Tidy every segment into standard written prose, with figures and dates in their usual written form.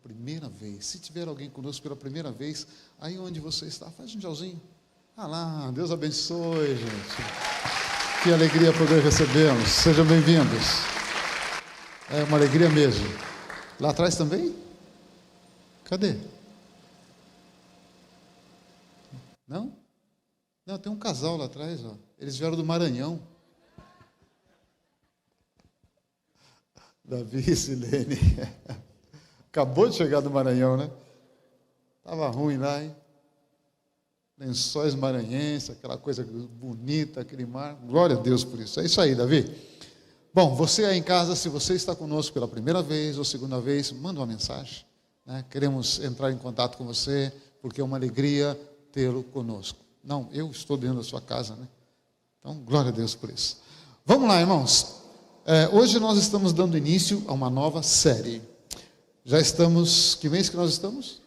primeira vez. Se tiver alguém conosco pela primeira vez, aí onde você está, faz um tchauzinho. Ah lá, Deus abençoe, gente. Que alegria poder recebê-los. Sejam bem-vindos. É uma alegria mesmo. Lá atrás também? Cadê? Não? Não, tem um casal lá atrás, ó. Eles vieram do Maranhão. Davi e Silene. Acabou de chegar do Maranhão, né? Estava ruim lá, hein? Lençóis maranhenses, aquela coisa bonita, aquele mar. Glória a Deus por isso. É isso aí, Davi. Bom, você aí em casa, se você está conosco pela primeira vez ou segunda vez, manda uma mensagem, né? Queremos entrar em contato com você, porque é uma alegria tê-lo conosco. Não, eu estou dentro da sua casa, né? Então, glória a Deus por isso. Vamos lá, irmãos. Hoje nós estamos dando início a uma nova série. Já estamos... Que mês que nós estamos?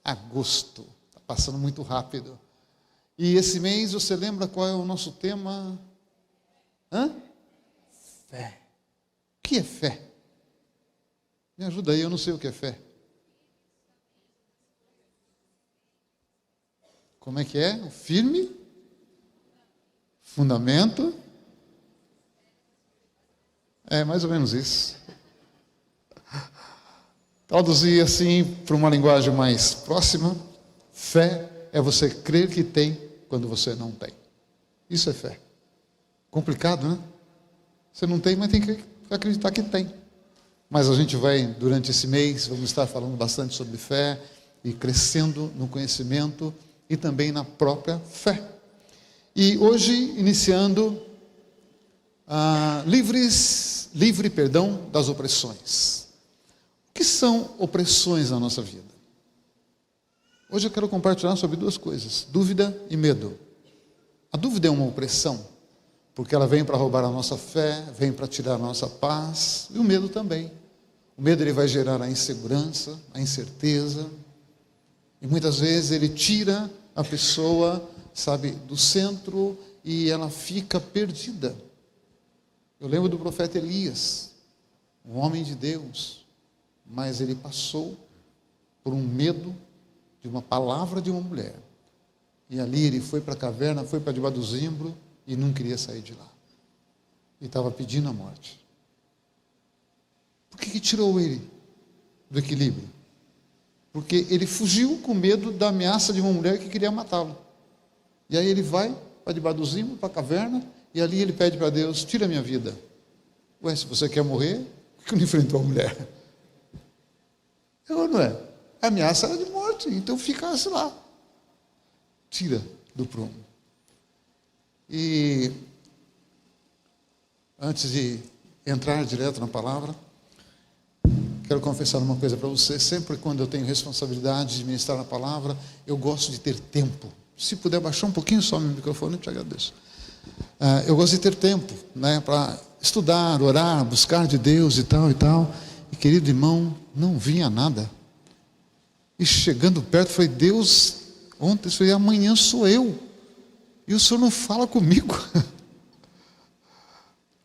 Agosto. Está passando muito rápido. E esse mês, você lembra qual é o nosso tema? Fé. O que é fé? Me ajuda aí, eu não sei o que é fé. Como é que é? O firme fundamento. É mais ou menos isso. Traduzir assim para uma linguagem mais próxima, fé é você crer que tem quando você não tem. Isso é fé. Complicado, né? Você não tem, mas tem que acreditar que tem. Mas a gente vai, durante esse mês, vamos estar falando bastante sobre fé e crescendo no conhecimento e também na própria fé. E hoje, iniciando livre perdão das opressões. O que são opressões na nossa vida? Hoje eu quero compartilhar sobre duas coisas: dúvida e medo. A dúvida é uma opressão, porque ela vem para roubar a nossa fé, vem para tirar a nossa paz, e o medo também. O medo ele vai gerar a insegurança, a incerteza, e muitas vezes ele tira a pessoa, sabe, do centro e ela fica perdida. Eu lembro do profeta Elias, um homem de Deus, mas ele passou por um medo de uma palavra de uma mulher. E ali ele foi para a caverna, foi para debaixo do zimbro e não queria sair de lá. E estava pedindo a morte. Por que tirou ele do equilíbrio? Porque ele fugiu com medo da ameaça de uma mulher que queria matá-lo. E aí ele vai para debaixo do zimbro, para a caverna, e ali ele pede para Deus: tira a minha vida. Ué, se você quer morrer, por que não enfrentou a mulher? Não é? A ameaça era de morte, então ficasse lá. Tira do prumo. E antes de entrar direto na palavra, quero confessar uma coisa para você. Sempre quando eu tenho responsabilidade de ministrar a palavra, eu gosto de ter tempo. Se puder baixar um pouquinho só meu microfone, eu te agradeço. Eu gosto de ter tempo, né, para estudar, orar, buscar de Deus e tal e tal. E querido irmão, não vinha nada. E chegando perto, falei: Deus, ontem, falei, amanhã sou eu. E o Senhor não fala comigo.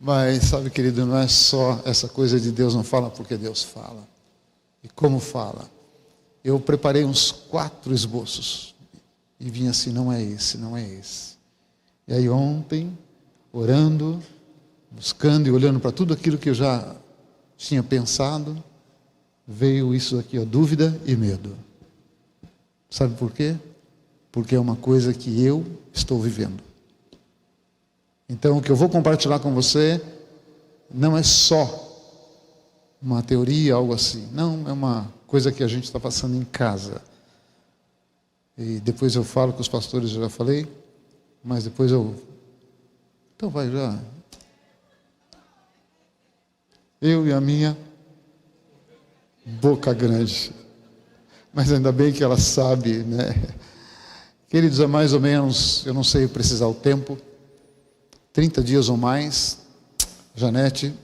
Mas sabe, querido, não é só essa coisa de Deus não fala porque Deus fala. E como fala? Eu preparei uns 4 esboços. E vinha assim: não é esse, não é esse. E aí ontem, orando, buscando e olhando para tudo aquilo que eu já tinha pensado, veio isso aqui, ó, dúvida e medo. Sabe por quê? Porque é uma coisa que eu estou vivendo. Então, o que eu vou compartilhar com você não é só uma teoria, algo assim. Não, é uma coisa que a gente está passando em casa. E depois eu falo com os pastores, eu já falei, mas depois eu... Então vai já. Eu e a minha boca grande. Mas ainda bem que ela sabe, né? Queridos, é mais ou menos, eu não sei precisar o tempo, 30 dias ou mais, Janete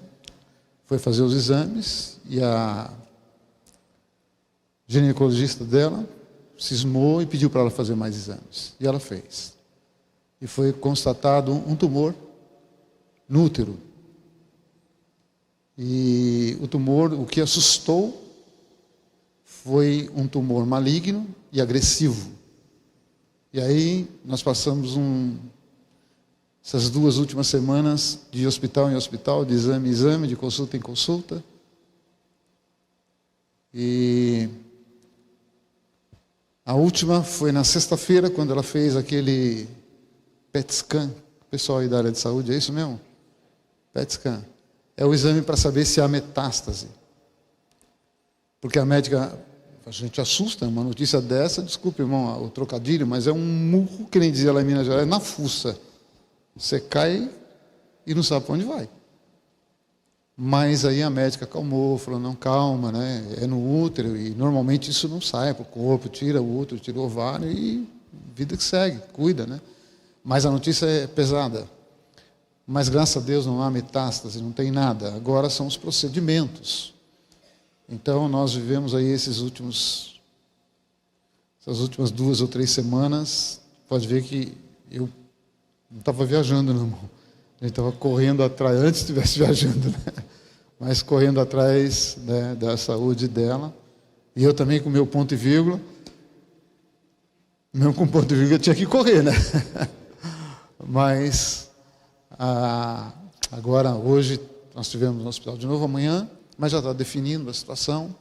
foi fazer os exames e a ginecologista dela cismou e pediu para ela fazer mais exames. E ela fez. E foi constatado um tumor no útero. E o tumor, o que assustou foi um tumor maligno e agressivo. E aí nós passamos essas 2 últimas semanas de hospital em hospital, de exame em exame, de consulta em consulta. E a última foi na sexta-feira, quando ela fez aquele PET scan. O pessoal aí da área de saúde, é isso mesmo? PET scan. É o exame para saber se há metástase. Porque a médica, a gente assusta, uma notícia dessa, desculpe, irmão, o trocadilho, mas é um murro, que nem dizia lá em Minas Gerais, na fuça. Você cai e não sabe para onde vai. Mas aí a médica acalmou, falou, não, calma, né? É no útero, e normalmente isso não sai para o corpo, tira o útero, tira o ovário e vida que segue, cuida, né? Mas a notícia é pesada. Mas graças a Deus não há metástase, não tem nada. Agora são os procedimentos. Então nós vivemos aí essas últimas 2 ou 3 semanas, pode ver que eu não estava viajando, não, irmão. A gente estava correndo atrás, antes estivesse viajando, né? Mas correndo atrás, né, da saúde dela. E eu também com meu ponto e vírgula. Mesmo com ponto e vírgula eu tinha que correr, né? Mas agora, hoje, nós estivemos no hospital de novo, amanhã, mas já está definindo a situação.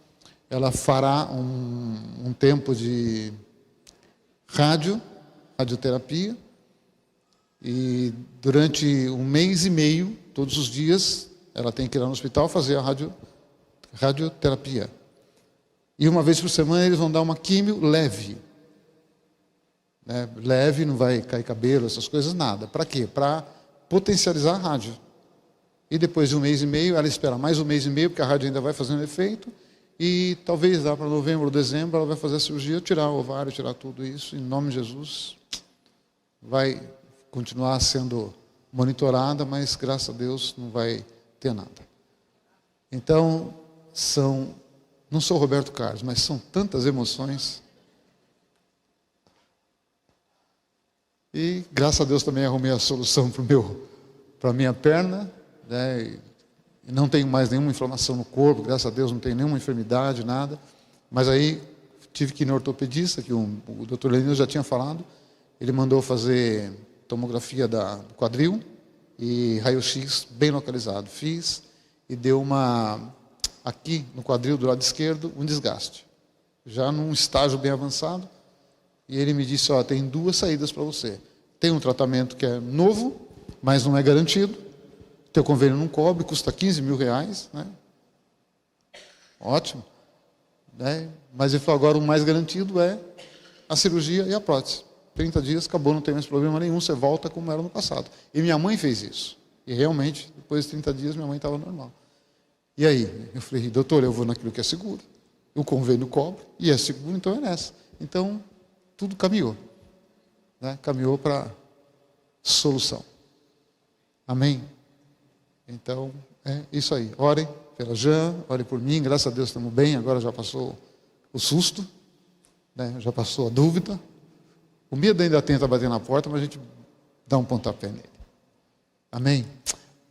Ela fará um tempo de radioterapia. E durante 1 mês e meio, todos os dias, ela tem que ir lá no hospital fazer a radioterapia. E uma vez por semana eles vão dar uma químio leve. Né? Leve, não vai cair cabelo, essas coisas, nada. Para quê? Para potencializar a rádio. E depois de 1 mês e meio, ela espera mais 1 mês e meio, porque a rádio ainda vai fazendo efeito. E talvez lá para novembro ou dezembro, ela vai fazer a cirurgia, tirar o ovário, tirar tudo isso. Em nome de Jesus, vai continuar sendo monitorada, mas graças a Deus não vai ter nada. Então, não sou Roberto Carlos, mas são tantas emoções. E graças a Deus também arrumei a solução para a minha perna, né? E não tenho mais nenhuma inflamação no corpo, graças a Deus não tenho nenhuma enfermidade, nada. Mas aí tive que ir no ortopedista, que o doutor Lenino já tinha falado. Ele mandou fazer tomografia do quadril e raio-x bem localizado. Fiz e deu aqui no quadril do lado esquerdo, um desgaste. Já num estágio bem avançado. E ele me disse, tem 2 saídas para você. Tem um tratamento que é novo, mas não é garantido. Teu convênio não cobre, custa 15 mil reais. Né? Ótimo. Né? Mas ele falou, agora o mais garantido é a cirurgia e a prótese. 30 dias, acabou, não tem mais problema nenhum, você volta como era no passado. E minha mãe fez isso. E realmente, depois de 30 dias, minha mãe estava normal. E aí? Eu falei, doutor, eu vou naquilo que é seguro. O convênio cobre, e é seguro, então é nessa. Então, tudo caminhou. Né? Caminhou para solução. Amém? Então, é isso aí. Orem pela Jean, orem por mim, graças a Deus estamos bem, agora já passou o susto, né? Já passou a dúvida. O medo ainda tenta bater na porta, mas a gente dá um pontapé nele. Amém?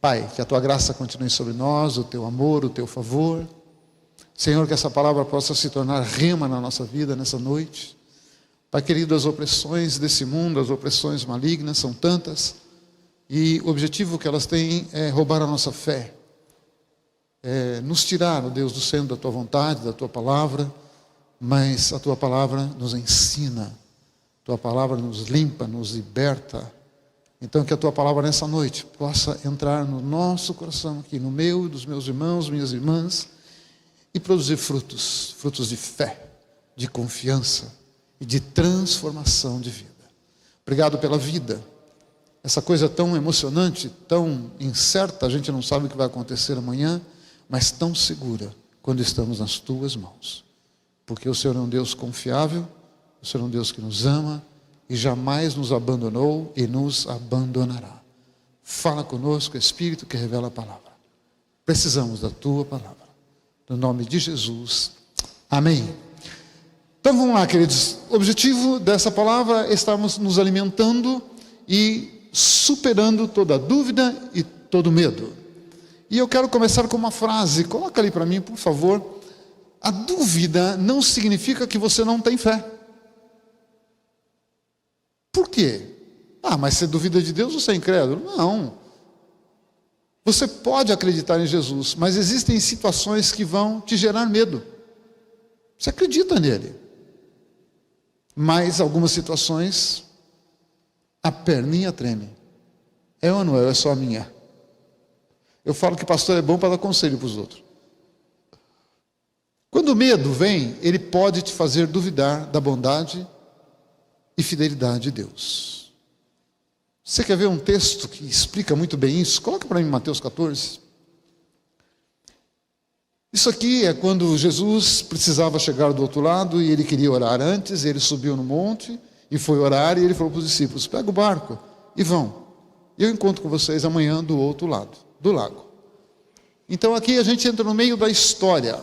Pai, que a Tua graça continue sobre nós, o Teu amor, o Teu favor. Senhor, que essa palavra possa se tornar rema na nossa vida nessa noite. Pai querido, as opressões desse mundo, as opressões malignas são tantas, e o objetivo que elas têm é roubar a nossa fé. É nos tirar, ó Deus, do centro da Tua vontade, da Tua palavra, mas a Tua palavra nos ensina. Tua palavra nos limpa, nos liberta. Então que a Tua palavra nessa noite possa entrar no nosso coração aqui, no meu e dos meus irmãos, minhas irmãs, e produzir frutos de fé, de confiança e de transformação de vida. Obrigado pela vida. Essa coisa tão emocionante, tão incerta, a gente não sabe o que vai acontecer amanhã, mas tão segura quando estamos nas Tuas mãos. Porque o Senhor é um Deus confiável, o Senhor é um Deus que nos ama e jamais nos abandonou e nos abandonará. Fala conosco, Espírito que revela a palavra. Precisamos da Tua palavra. No nome de Jesus. Amém. Então vamos lá, queridos. O objetivo dessa palavra é estarmos nos alimentando e superando toda dúvida e todo medo. E eu quero começar com uma frase. Coloca ali para mim, por favor. A dúvida não significa que você não tem fé. Por quê? Mas você duvida de Deus, você é incrédulo? Não. Você pode acreditar em Jesus, mas existem situações que vão te gerar medo. Você acredita nele. Mas algumas situações, a perninha treme. É ou não é? Ou é só a minha? Eu falo que pastor é bom para dar conselho para os outros. Quando o medo vem, ele pode te fazer duvidar da bondade e fidelidade de Deus. Você quer ver um texto que explica muito bem isso? Coloca para mim Mateus 14. Isso aqui é quando Jesus precisava chegar do outro lado e ele queria orar antes. Ele subiu no monte e foi orar e ele falou para os discípulos: pega o barco e vão. Eu encontro com vocês amanhã do outro lado do lago. Então aqui a gente entra no meio da história.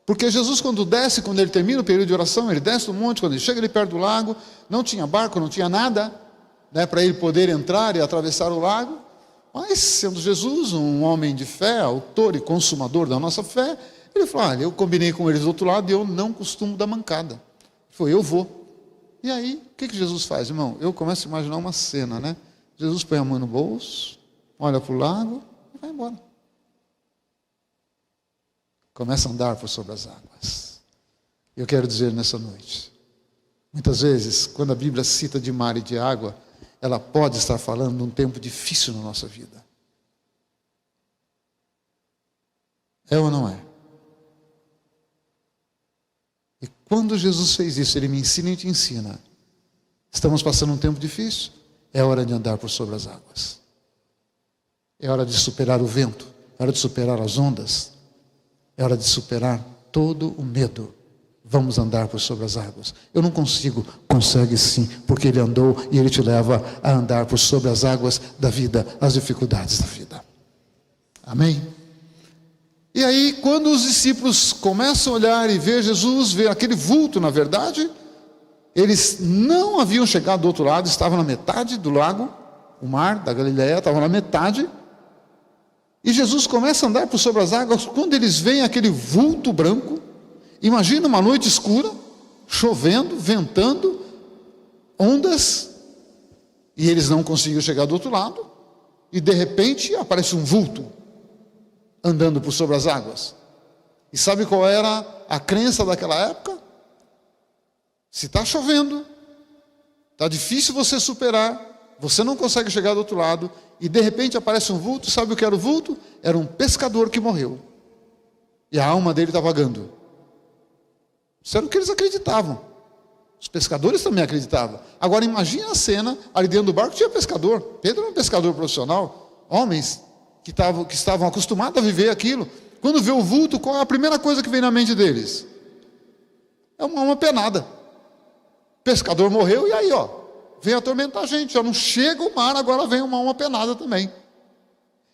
Porque Jesus quando ele termina o período de oração, ele desce do monte, quando ele chega ali perto do lago, não tinha barco, não tinha nada, para ele poder entrar e atravessar o lago. Mas sendo Jesus um homem de fé, autor e consumador da nossa fé, ele falou: olha, eu combinei com eles do outro lado e eu não costumo dar mancada. Ele falou: eu vou. E aí, o que Jesus faz, irmão? Eu começo a imaginar uma cena, né? Jesus põe a mão no bolso, olha para o lago e vai embora. Começa a andar por sobre as águas. Eu quero dizer nessa noite, muitas vezes, quando a Bíblia cita de mar e de água, ela pode estar falando de um tempo difícil na nossa vida. É ou não é? E quando Jesus fez isso, ele me ensina e te ensina. Estamos passando um tempo difícil, é hora de andar por sobre as águas. É hora de superar o vento, é hora de superar as ondas, é hora de superar todo o medo. Vamos andar por sobre as águas. Eu não consigo, consegue sim, porque ele andou e ele te leva a andar por sobre as águas da vida, as dificuldades da vida. Amém? E aí, quando os discípulos começam a olhar e ver Jesus, ver aquele vulto, na verdade, eles não haviam chegado do outro lado, estavam na metade do lago, o mar da Galileia estava na metade, e Jesus começa a andar por sobre as águas. Quando eles veem aquele vulto branco, imagina uma noite escura, chovendo, ventando, ondas, e eles não conseguiam chegar do outro lado, e de repente aparece um vulto, andando por sobre as águas. E sabe qual era a crença daquela época? Se está chovendo, está difícil você superar, você não consegue chegar do outro lado, e de repente aparece um vulto. Sabe o que era o vulto? Era um pescador que morreu, e a alma dele está vagando. Isso era o que eles acreditavam. Os pescadores também acreditavam. Agora imagine a cena, ali dentro do barco tinha pescador. Pedro era um pescador profissional. Homens que estavam acostumados a viver aquilo. Quando vê o vulto, qual é a primeira coisa que vem na mente deles? É uma penada. O pescador morreu e aí, vem atormentar a gente. Já não chega o mar, agora vem uma penada também.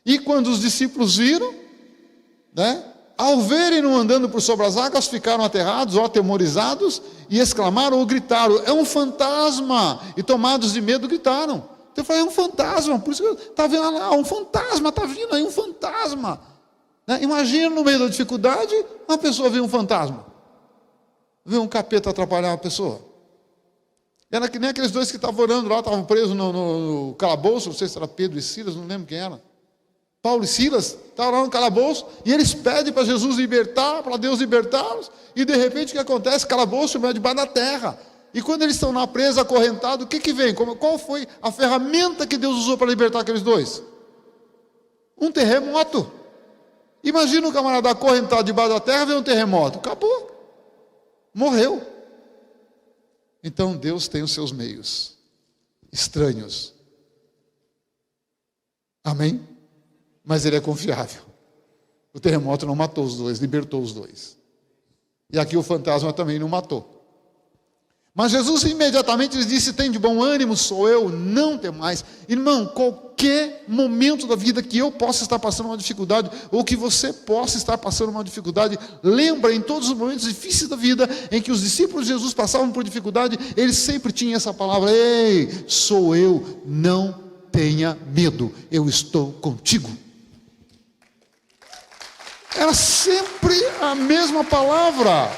E quando os discípulos viram, ao verem-no andando por sobre as águas, ficaram aterrados ou atemorizados e exclamaram ou gritaram: é um fantasma! E tomados de medo gritaram. Então eu falei: é um fantasma, por isso que está vendo lá, um fantasma, está vindo aí um fantasma. Imagina no meio da dificuldade, uma pessoa vê um fantasma, vê um capeta atrapalhar a pessoa. Era que nem aqueles dois que estavam orando lá, estavam presos no calabouço, não sei se era Pedro e Silas, não lembro quem era. Paulo e Silas estavam lá no calabouço, e eles pedem para Jesus libertar, para Deus libertá-los, e de repente o que acontece? Calabouço é debaixo da terra. E quando eles estão na presa, acorrentados, o que vem? Qual foi a ferramenta que Deus usou para libertar aqueles dois? Um terremoto. Imagina o camarada acorrentado debaixo da terra, vem um terremoto, acabou, morreu. Então Deus tem os seus meios estranhos. Amém? Mas ele é confiável. O terremoto não matou os dois, libertou os dois. E aqui o fantasma também não matou. Mas Jesus imediatamente lhes disse: tem de bom ânimo, sou eu, não temais. Irmão, qualquer momento da vida que eu possa estar passando uma dificuldade, ou que você possa estar passando uma dificuldade, lembra, em todos os momentos difíceis da vida, em que os discípulos de Jesus passavam por dificuldade, eles sempre tinham essa palavra: ei, sou eu, não tenha medo, eu estou contigo. Era sempre a mesma palavra.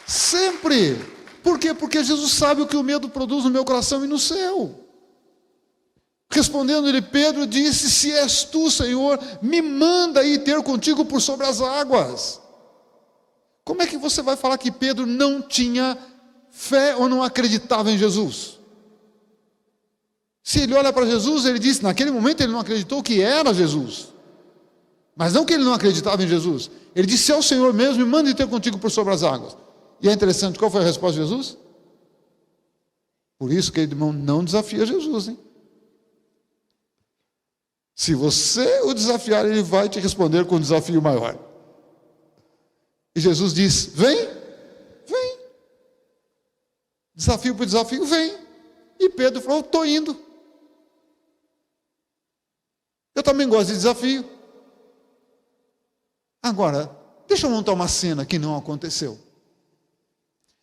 Sempre. Por quê? Porque Jesus sabe o que o medo produz no meu coração e no seu. Respondendo-lhe, Pedro disse: se és tu, Senhor, me manda ir ter contigo por sobre as águas. Como é que você vai falar que Pedro não tinha fé ou não acreditava em Jesus? Se ele olha para Jesus, ele diz, naquele momento ele não acreditou que era Jesus. Mas não que ele não acreditava em Jesus. Ele disse: se é o Senhor mesmo, me manda ir ter contigo por sobre as águas. E é interessante, qual foi a resposta de Jesus? Por isso, querido irmão, não desafia Jesus, hein? Se você o desafiar, ele vai te responder com um desafio maior. E Jesus diz: vem, vem. Desafio por desafio, vem. E Pedro falou: estou indo. Eu também gosto de desafio. Agora, deixa eu montar uma cena que não aconteceu.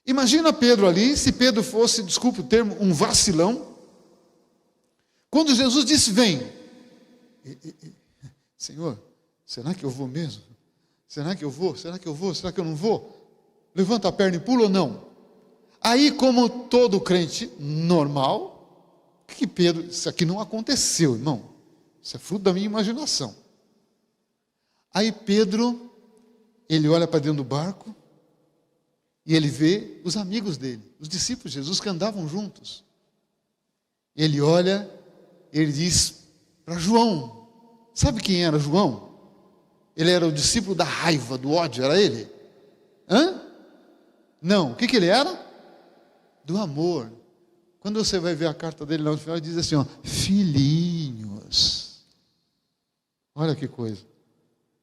Imagina Pedro ali, se Pedro fosse, desculpe o termo, um vacilão. Quando Jesus disse: vem. Senhor, será que eu vou mesmo? Será que eu vou? Será que eu vou? Será que eu não vou? Levanta a perna e pula ou não? Aí, como todo crente normal, que Pedro, isso aqui não aconteceu, irmão. Isso é fruto da minha imaginação. Aí Pedro, ele olha para dentro do barco e ele vê os amigos dele, os discípulos de Jesus que andavam juntos. Ele olha, ele diz para João, sabe quem era João? Ele era o discípulo da raiva, do ódio, era ele? Hã? Não, o que ele era? Do amor. Quando você vai ver a carta dele lá no final, ele diz assim, ó, filhinhos. Olha que coisa.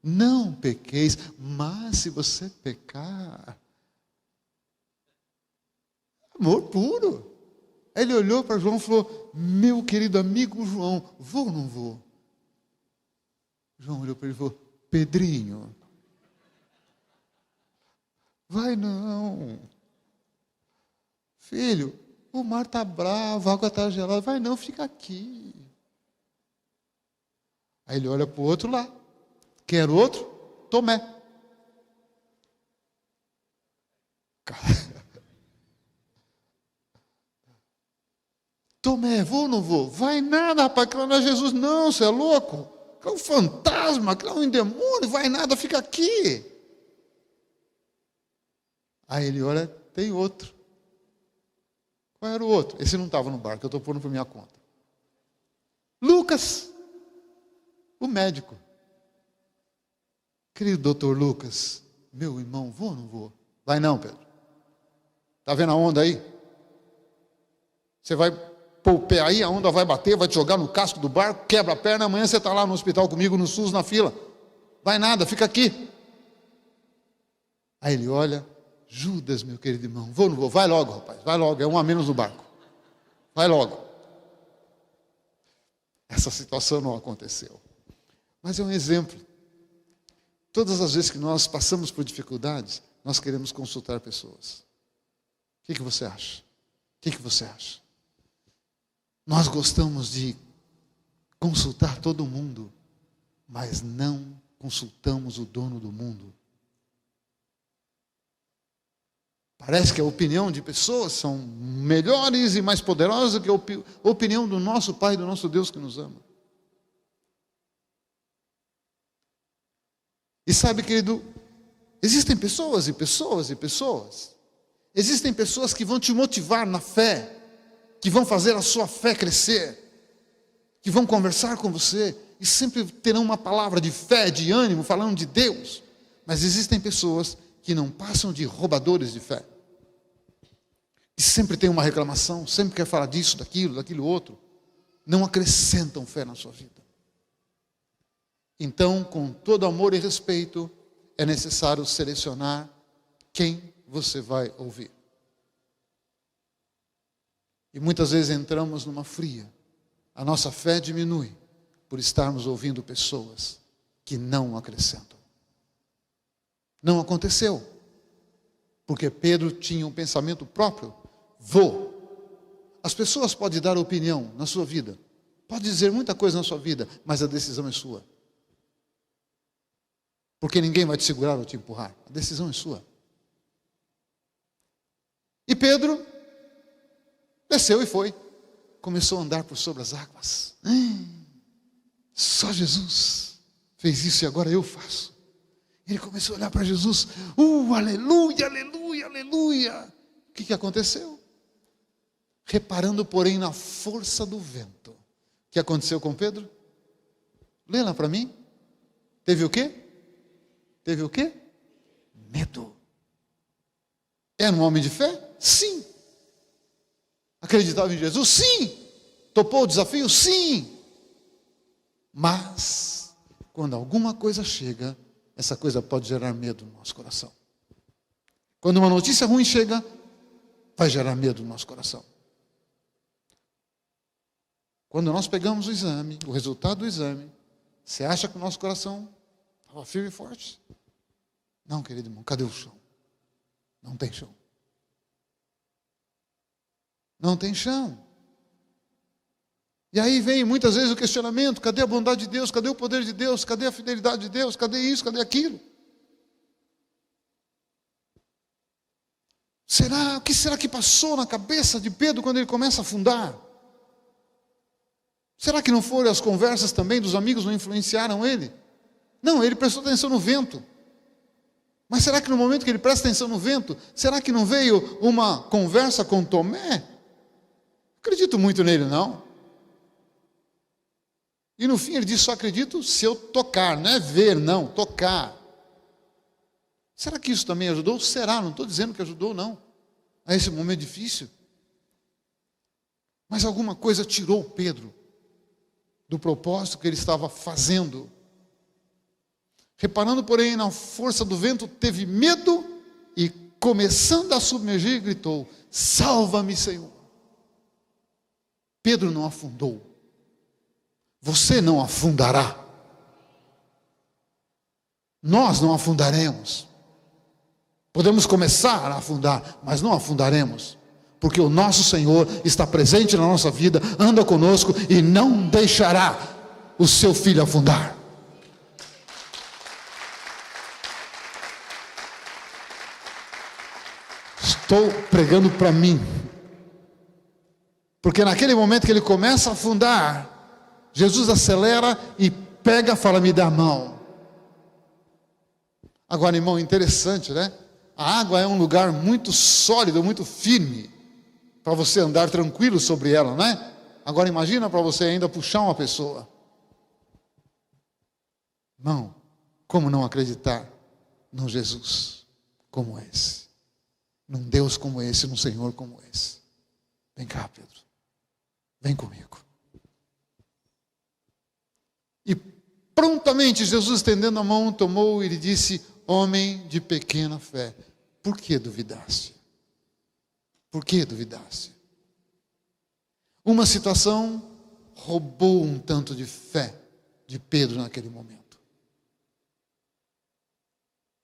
Não pequeis, mas se você pecar, amor puro. Aí ele olhou para João e falou: meu querido amigo João, vou ou não vou? João olhou para ele e falou: Pedrinho, vai não. Filho, o mar está bravo, a água está gelada, vai não, fica aqui. Aí ele olha para o outro lá. Quem era o outro? Tomé. Tomé, vou ou não vou? Vai nada, rapaz, aquilo não é Jesus não, você é louco. Aquilo é um fantasma, aquilo é um demônio, vai nada, fica aqui. Aí ele olha, tem outro. Qual era o outro? Esse não estava no barco, eu estou pondo por minha conta. Lucas, o médico. Querido doutor Lucas, meu irmão, vou ou não vou? Vai não, Pedro. Está vendo a onda aí? Você vai pôr o pé aí, a onda vai bater, vai te jogar no casco do barco, quebra a perna, amanhã você está lá no hospital comigo, no SUS, na fila. Vai nada, fica aqui. Aí ele olha, Judas, meu querido irmão, vou ou não vou? Vai logo, rapaz, vai logo, é um a menos no barco. Vai logo. Essa situação não aconteceu. Mas é um exemplo. Todas as vezes que nós passamos por dificuldades, nós queremos consultar pessoas. O que você acha? O que você acha? Nós gostamos de consultar todo mundo, mas não consultamos o dono do mundo. Parece que a opinião de pessoas são melhores e mais poderosas que a opinião do nosso Pai, do nosso Deus que nos ama. E sabe, querido, existem pessoas e pessoas e pessoas. Existem pessoas que vão te motivar na fé, que vão fazer a sua fé crescer, que vão conversar com você e sempre terão uma palavra de fé, de ânimo, falando de Deus. Mas existem pessoas que não passam de roubadores de fé, que sempre tem uma reclamação, sempre quer falar disso, daquilo outro, não acrescentam fé na sua vida. Então, com todo amor e respeito, é necessário selecionar quem você vai ouvir. E muitas vezes entramos numa fria. A nossa fé diminui por estarmos ouvindo pessoas que não acrescentam. Não aconteceu. Porque Pedro tinha um pensamento próprio. Vou. As pessoas podem dar opinião na sua vida. Pode dizer muita coisa na sua vida, mas a decisão é sua. porque ninguém vai te segurar ou te empurrar. A decisão é sua. E Pedro desceu e foi. Começou a andar por sobre as águas. Só Jesus fez isso e agora eu faço. Ele começou a olhar para Jesus. Aleluia, aleluia, aleluia. O que aconteceu? Reparando, porém, na força do vento. O que aconteceu com Pedro? Lê lá para mim. Teve o quê? Teve o quê? Medo. Era um homem de fé? Sim. Acreditava em Jesus? Sim. Topou o desafio? Sim. Mas, quando alguma coisa chega, essa coisa pode gerar medo no nosso coração. Quando uma notícia ruim chega, vai gerar medo no nosso coração. Quando nós pegamos o exame, o resultado do exame, você acha que o nosso coração estava firme e forte? Não, querido irmão, cadê o chão? Não tem chão. Não tem chão. E aí vem muitas vezes o questionamento: cadê a bondade de Deus? Cadê o poder de Deus? Cadê a fidelidade de Deus? Cadê isso? Cadê aquilo? O que será que passou na cabeça de Pedro quando ele começa a afundar? Será que não foram as conversas também dos amigos, não influenciaram ele? Não, ele prestou atenção no vento. Mas será que no momento que ele presta atenção no vento, será que não veio uma conversa com Tomé? Acredito muito nele, não. E no fim ele disse: só acredito se eu tocar, não é ver, não, tocar. Será que isso também ajudou? Será, não estou dizendo que ajudou, não, a esse momento difícil. Mas alguma coisa tirou Pedro do propósito que ele estava fazendo. Reparando, porém, na força do vento, teve medo e, começando a submergir, gritou: salva-me, Senhor. Pedro não afundou. Você não afundará. Nós não afundaremos. Podemos começar a afundar, mas não afundaremos. Porque o nosso Senhor está presente na nossa vida, anda conosco e não deixará o seu filho afundar. Estou pregando para mim. Porque naquele momento que ele começa a afundar, Jesus acelera e pega, fala: me dá a mão. Agora, irmão, interessante, né? A água é um lugar muito sólido, muito firme, para você andar tranquilo sobre ela, né? Agora imagina para você ainda puxar uma pessoa. Não, como não acreditar num Jesus como esse? Num Deus como esse, num Senhor como esse? Vem cá, Pedro. Vem comigo. E prontamente Jesus, estendendo a mão, tomou e lhe disse: homem de pequena fé, por que duvidaste? Por que duvidaste? Uma situação roubou um tanto de fé de Pedro naquele momento.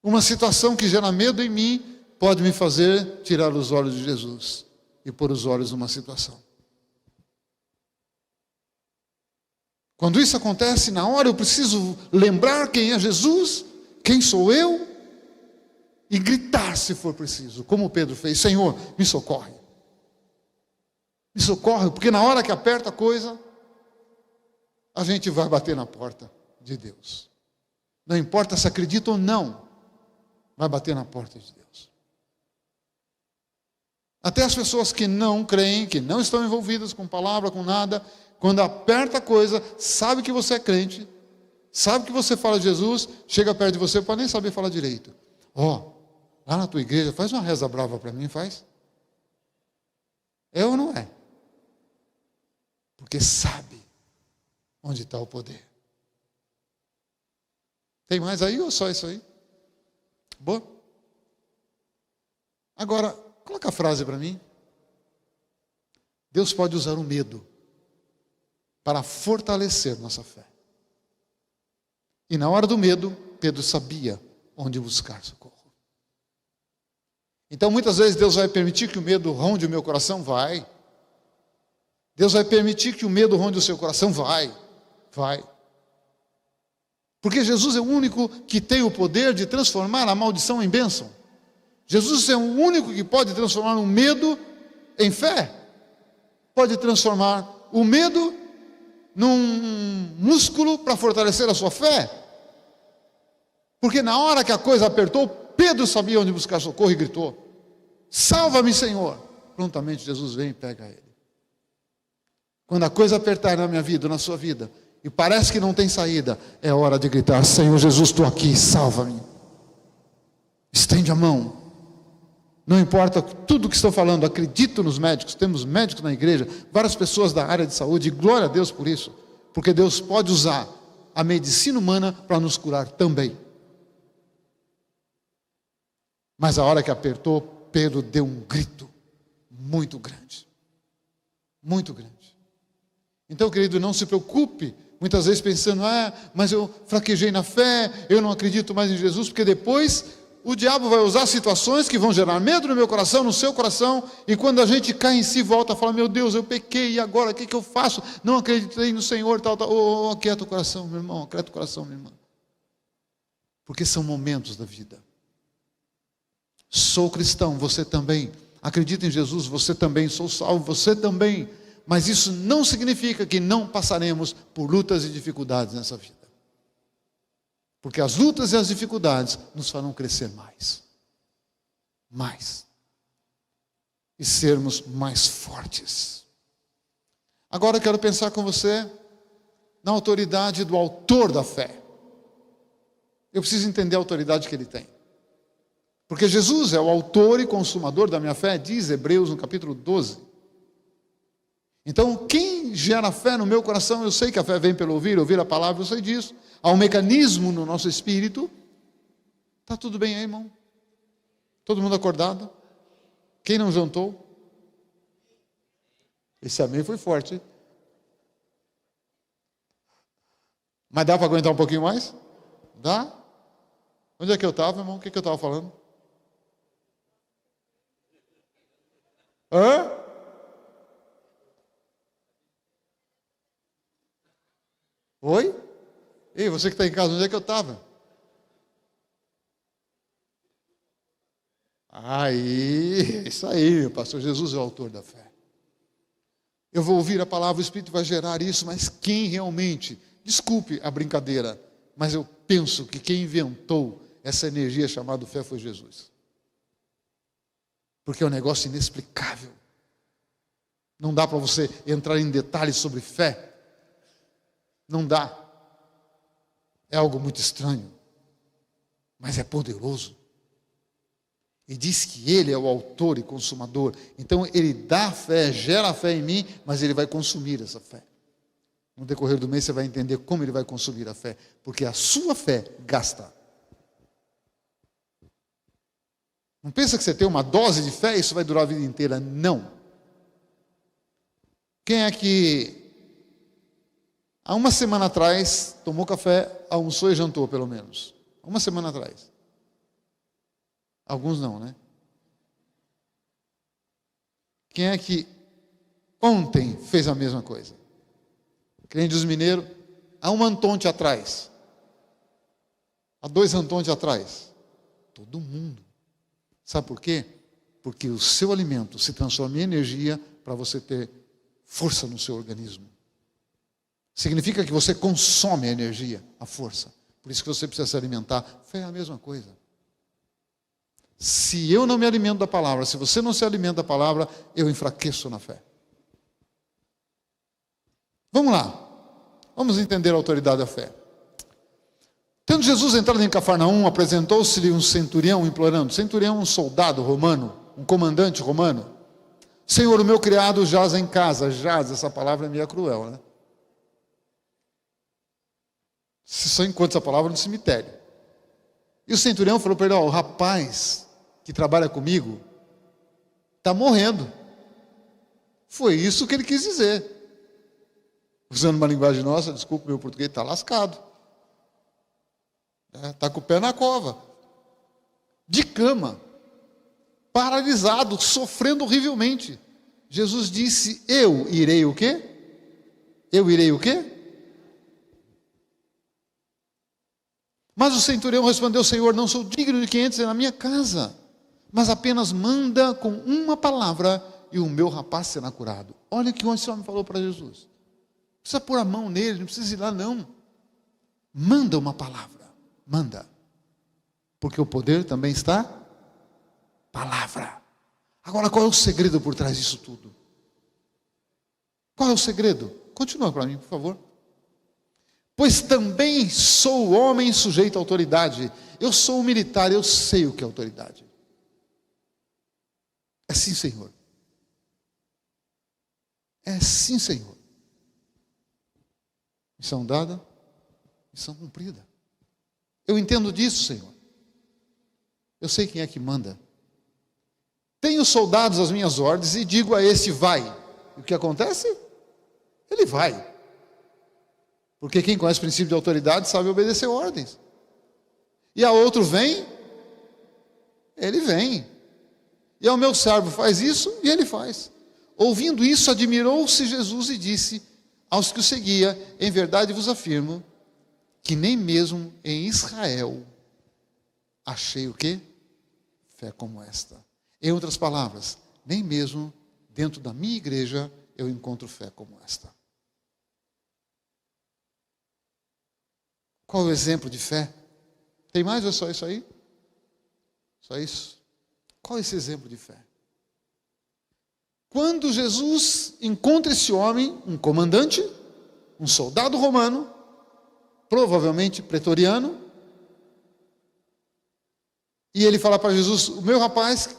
Uma situação que gera medo em mim pode me fazer tirar os olhos de Jesus e pôr os olhos numa situação. Quando isso acontece, na hora eu preciso lembrar quem é Jesus, quem sou eu, e gritar se for preciso, como Pedro fez: Senhor, me socorre. Me socorre, porque na hora que aperta a coisa, a gente vai bater na porta de Deus. Não importa se acredita ou não, vai bater na porta de Deus. Até as pessoas que não creem, que não estão envolvidas com palavra, com nada, quando aperta a coisa, sabe que você é crente, sabe que você fala de Jesus, chega perto de você, pode nem saber falar direito. Lá na tua igreja, faz uma reza brava para mim, faz? É ou não é? Porque sabe onde está o poder. Tem mais aí ou só isso aí? Boa? Agora, coloca a frase para mim. Deus pode usar o medo para fortalecer nossa fé. E na hora do medo, Pedro sabia onde buscar socorro. Então muitas vezes Deus vai permitir que o medo ronde o meu coração? Vai. Deus vai permitir que o medo ronde o seu coração? Vai. Porque Jesus é o único que tem o poder de transformar a maldição em bênção. Jesus é o único que pode transformar o medo em fé. Pode transformar o medo num músculo para fortalecer a sua fé. Porque na hora que a coisa apertou, Pedro sabia onde buscar socorro e gritou: salva-me, Senhor. Prontamente Jesus vem e pega ele. Quando a coisa apertar na minha vida, na sua vida, e parece que não tem saída, é hora de gritar: Senhor Jesus, estou aqui, salva-me. Estende a mão. Não importa tudo o que estão falando, acredito nos médicos, temos médicos na igreja, várias pessoas da área de saúde, e glória a Deus por isso, porque Deus pode usar a medicina humana para nos curar também. Mas a hora que apertou, Pedro deu um grito muito grande. Muito grande. Então, querido, não se preocupe, muitas vezes pensando: mas eu fraquejei na fé, eu não acredito mais em Jesus, porque depois o diabo vai usar situações que vão gerar medo no meu coração, no seu coração, e quando a gente cai em si, volta a falar: meu Deus, eu pequei, e agora, o que eu faço? Não acreditei no Senhor, tal. Aquieta o coração, meu irmão, aquieta o coração, minha irmã. Porque são momentos da vida. Sou cristão, você também. Acredita em Jesus, você também. Sou salvo, você também. Mas isso não significa que não passaremos por lutas e dificuldades nessa vida. Porque as lutas e as dificuldades nos farão crescer mais. Mais. E sermos mais fortes. Agora eu quero pensar com você na autoridade do autor da fé. Eu preciso entender a autoridade que ele tem. Porque Jesus é o autor e consumador da minha fé, diz Hebreus no capítulo 12. Então, quem gera fé no meu coração, eu sei que a fé vem pelo ouvir a palavra, eu sei disso. Há um mecanismo no nosso espírito. Está tudo bem aí, irmão? Todo mundo acordado? Quem não jantou? Esse amém foi forte, hein? Mas dá para aguentar um pouquinho mais? Dá? Onde é que eu estava, irmão? O que eu estava falando? Hã? Oi? Ei, você que está em casa, onde é que eu estava? Aí, isso aí, o pastor Jesus é o autor da fé. Eu vou ouvir a palavra, o Espírito vai gerar isso, mas quem realmente, desculpe a brincadeira, mas eu penso que quem inventou essa energia chamada fé foi Jesus. Porque é um negócio inexplicável. Não dá para você entrar em detalhes sobre fé. Não dá. É algo muito estranho. Mas é poderoso. E diz que Ele é o autor e consumador. Então Ele dá fé, gera fé em mim, mas Ele vai consumir essa fé. No decorrer do mês você vai entender como Ele vai consumir a fé. Porque a sua fé gasta. Não pensa que você tem uma dose de fé e isso vai durar a vida inteira. Não. Quem é que há uma semana atrás tomou café, almoçou e jantou pelo menos? Uma semana atrás. Alguns não, né? Quem é que ontem fez a mesma coisa? Quem diz mineiro? Há um Antonte atrás. Há 2 Antonte atrás. Todo mundo. Sabe por quê? Porque o seu alimento se transforma em energia para você ter força no seu organismo. Significa que você consome a energia, a força. Por isso que você precisa se alimentar. Fé é a mesma coisa. Se eu não me alimento da palavra, se você não se alimenta da palavra, eu enfraqueço na fé. Vamos lá. Vamos entender a autoridade da fé. Tendo Jesus entrado em Cafarnaum, apresentou-se-lhe um centurião implorando. Centurião é um soldado romano, um comandante romano. Senhor, o meu criado jaz em casa. Jaz, essa palavra é meio cruel, né? Você só encontra essa palavra no cemitério. E o centurião falou para ele: o rapaz que trabalha comigo está morrendo. Foi isso que ele quis dizer. Usando uma linguagem nossa, desculpa, meu português está lascado. Está com o pé na cova. De cama. Paralisado, sofrendo horrivelmente. Jesus disse: eu irei o quê? Eu irei o quê? Mas o centurião respondeu: Senhor, não sou digno de que entres na minha casa, mas apenas manda com uma palavra e o meu rapaz será curado. Olha o que esse homem falou para Jesus. Não precisa pôr a mão nele, não precisa ir lá não. Manda uma palavra, manda. Porque o poder também está palavra. Agora, qual é o segredo por trás disso tudo? Qual é o segredo? Continua para mim, por favor. Pois também sou homem sujeito à autoridade. Eu sou um militar, eu sei o que é autoridade. É sim, Senhor. É sim, Senhor. Missão dada, missão cumprida. Eu entendo disso, Senhor. Eu sei quem é que manda. Tenho soldados às minhas ordens e digo a esse: vai. E o que acontece? Ele vai. Porque quem conhece o princípio de autoridade sabe obedecer ordens. E a outro: vem. Ele vem. E ao meu servo: faz isso, e ele faz. Ouvindo isso, admirou-se Jesus e disse aos que o seguia: em verdade vos afirmo que nem mesmo em Israel achei o quê? Fé como esta. Em outras palavras, nem mesmo dentro da minha igreja eu encontro fé como esta. Qual é o exemplo de fé? Tem mais ou é só isso aí? Só isso? Qual é esse exemplo de fé? Quando Jesus encontra esse homem, um comandante, um soldado romano, provavelmente pretoriano, e ele fala para Jesus: o meu rapaz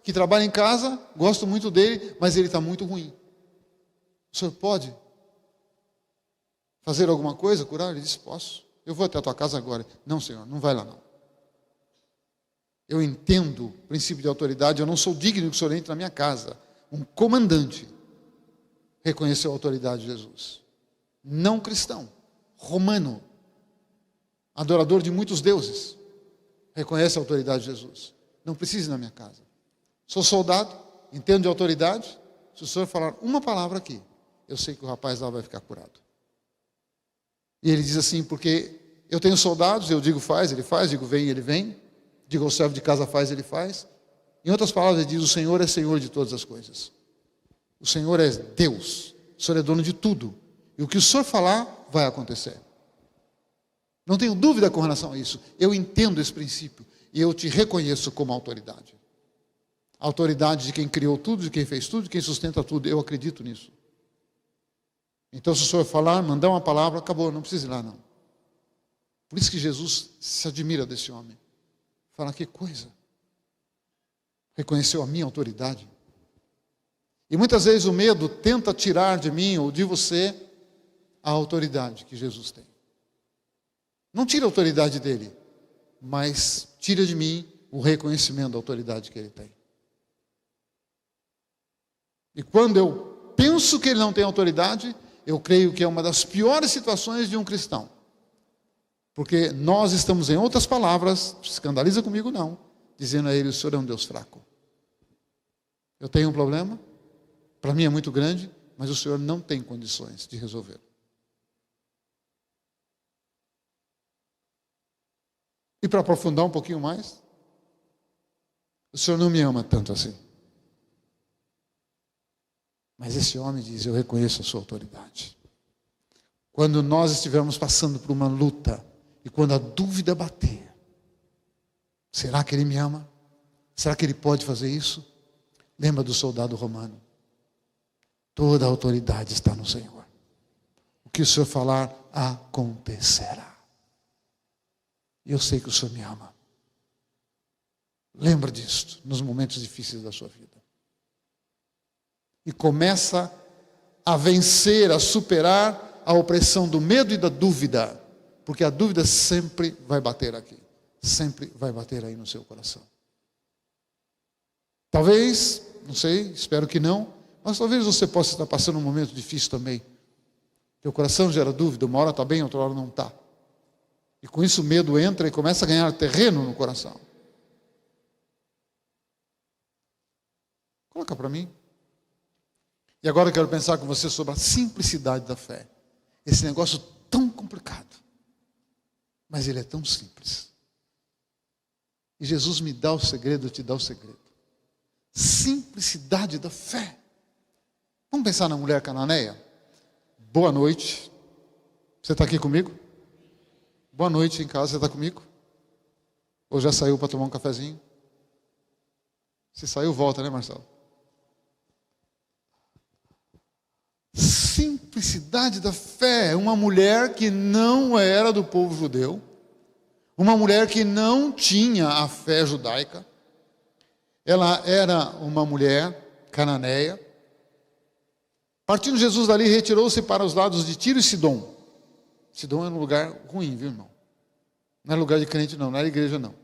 que trabalha em casa, gosto muito dele, mas ele está muito ruim. O senhor pode fazer alguma coisa, curar? Ele disse: posso. Eu vou até a tua casa agora. Não, Senhor, não vai lá não. Eu entendo o princípio de autoridade, eu não sou digno que o Senhor entre na minha casa. Um comandante reconheceu a autoridade de Jesus. Não cristão, romano, adorador de muitos deuses, reconhece a autoridade de Jesus. Não precisa ir na minha casa. Sou soldado, entendo de autoridade. Se o Senhor falar uma palavra aqui, eu sei que o rapaz lá vai ficar curado. E ele diz assim: porque eu tenho soldados, eu digo faz, ele faz, digo vem, ele vem, digo ao servo de casa faz, ele faz. Em outras palavras, ele diz: o Senhor é Senhor de todas as coisas. O Senhor é Deus, o Senhor é dono de tudo. E o que o Senhor falar, vai acontecer. Não tenho dúvida com relação a isso. Eu entendo esse princípio e eu te reconheço como autoridade. A autoridade de quem criou tudo, de quem fez tudo, de quem sustenta tudo. Eu acredito nisso. Então, se o Senhor falar, mandar uma palavra, acabou, não precisa ir lá não. Por isso que Jesus se admira desse homem. Fala: que coisa. Reconheceu a minha autoridade. E muitas vezes o medo tenta tirar de mim ou de você a autoridade que Jesus tem. Não tira a autoridade dele, mas tira de mim o reconhecimento da autoridade que ele tem. E quando eu penso que ele não tem autoridade, eu creio que é uma das piores situações de um cristão. Porque nós estamos, em outras palavras, não se escandaliza comigo não, dizendo a ele: o Senhor é um Deus fraco. Eu tenho um problema, para mim é muito grande, mas o Senhor não tem condições de resolver. E para aprofundar um pouquinho mais, o Senhor não me ama tanto assim. Mas esse homem diz: eu reconheço a sua autoridade. Quando nós estivermos passando por uma luta, e quando a dúvida bater, será que ele me ama? Será que ele pode fazer isso? Lembra do soldado romano? Toda a autoridade está no Senhor. O que o Senhor falar, acontecerá. E eu sei que o Senhor me ama. Lembra disso nos momentos difíceis da sua vida. E começa a vencer, a superar a opressão do medo e da dúvida. Porque a dúvida sempre vai bater aqui. Sempre vai bater aí no seu coração. Talvez, não sei, espero que não, mas talvez você possa estar passando um momento difícil também. Teu coração gera dúvida, uma hora está bem, outra hora não está. E com isso o medo entra e começa a ganhar terreno no coração. Coloca para mim. E agora eu quero pensar com você sobre a simplicidade da fé. Esse negócio tão complicado. Mas ele é tão simples. E Jesus me dá o segredo, te dá o segredo. Simplicidade da fé. Vamos pensar na mulher cananeia? Boa noite. Você está aqui comigo? Boa noite em casa, você está comigo? Ou já saiu para tomar um cafezinho? Se saiu, volta, né, Marcelo? Simplicidade da fé. Uma mulher que não era do povo judeu. Uma mulher que não tinha a fé judaica. Ela era uma mulher cananeia. Partindo Jesus dali, retirou-se para os lados de Tiro e Sidom. Sidom era um lugar ruim, viu, irmão? Não era lugar de crente, não era igreja, não.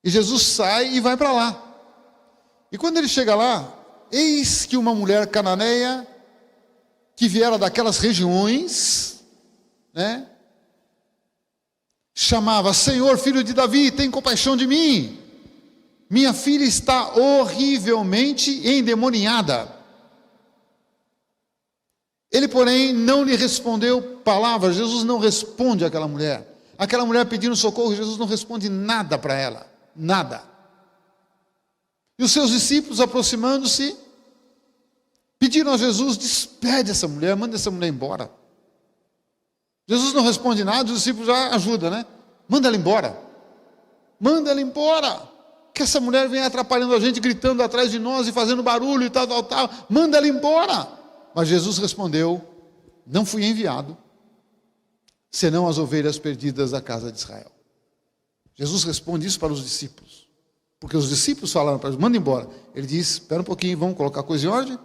E Jesus sai e vai para lá. E quando ele chega lá, eis que uma mulher cananeia, que viera daquelas regiões, né? Chamava: Senhor, filho de Davi, tem compaixão de mim. Minha filha está horrivelmente endemoniada. Ele, porém, não lhe respondeu palavra. Jesus não responde àquela mulher. Aquela mulher pedindo socorro, Jesus não responde nada para ela. Nada. E os seus discípulos, aproximando-se, pediram a Jesus: despede essa mulher, manda essa mulher embora. Jesus não responde nada, os discípulos já ajudam, né? Manda ela embora. Manda ela embora. Que essa mulher vem atrapalhando a gente, gritando atrás de nós e fazendo barulho e tal. Manda ela embora. Mas Jesus respondeu: não fui enviado, senão as ovelhas perdidas da casa de Israel. Jesus responde isso para os discípulos. Porque os discípulos falaram para ele: manda embora. Ele diz: espera um pouquinho, vamos colocar a coisa em ordem.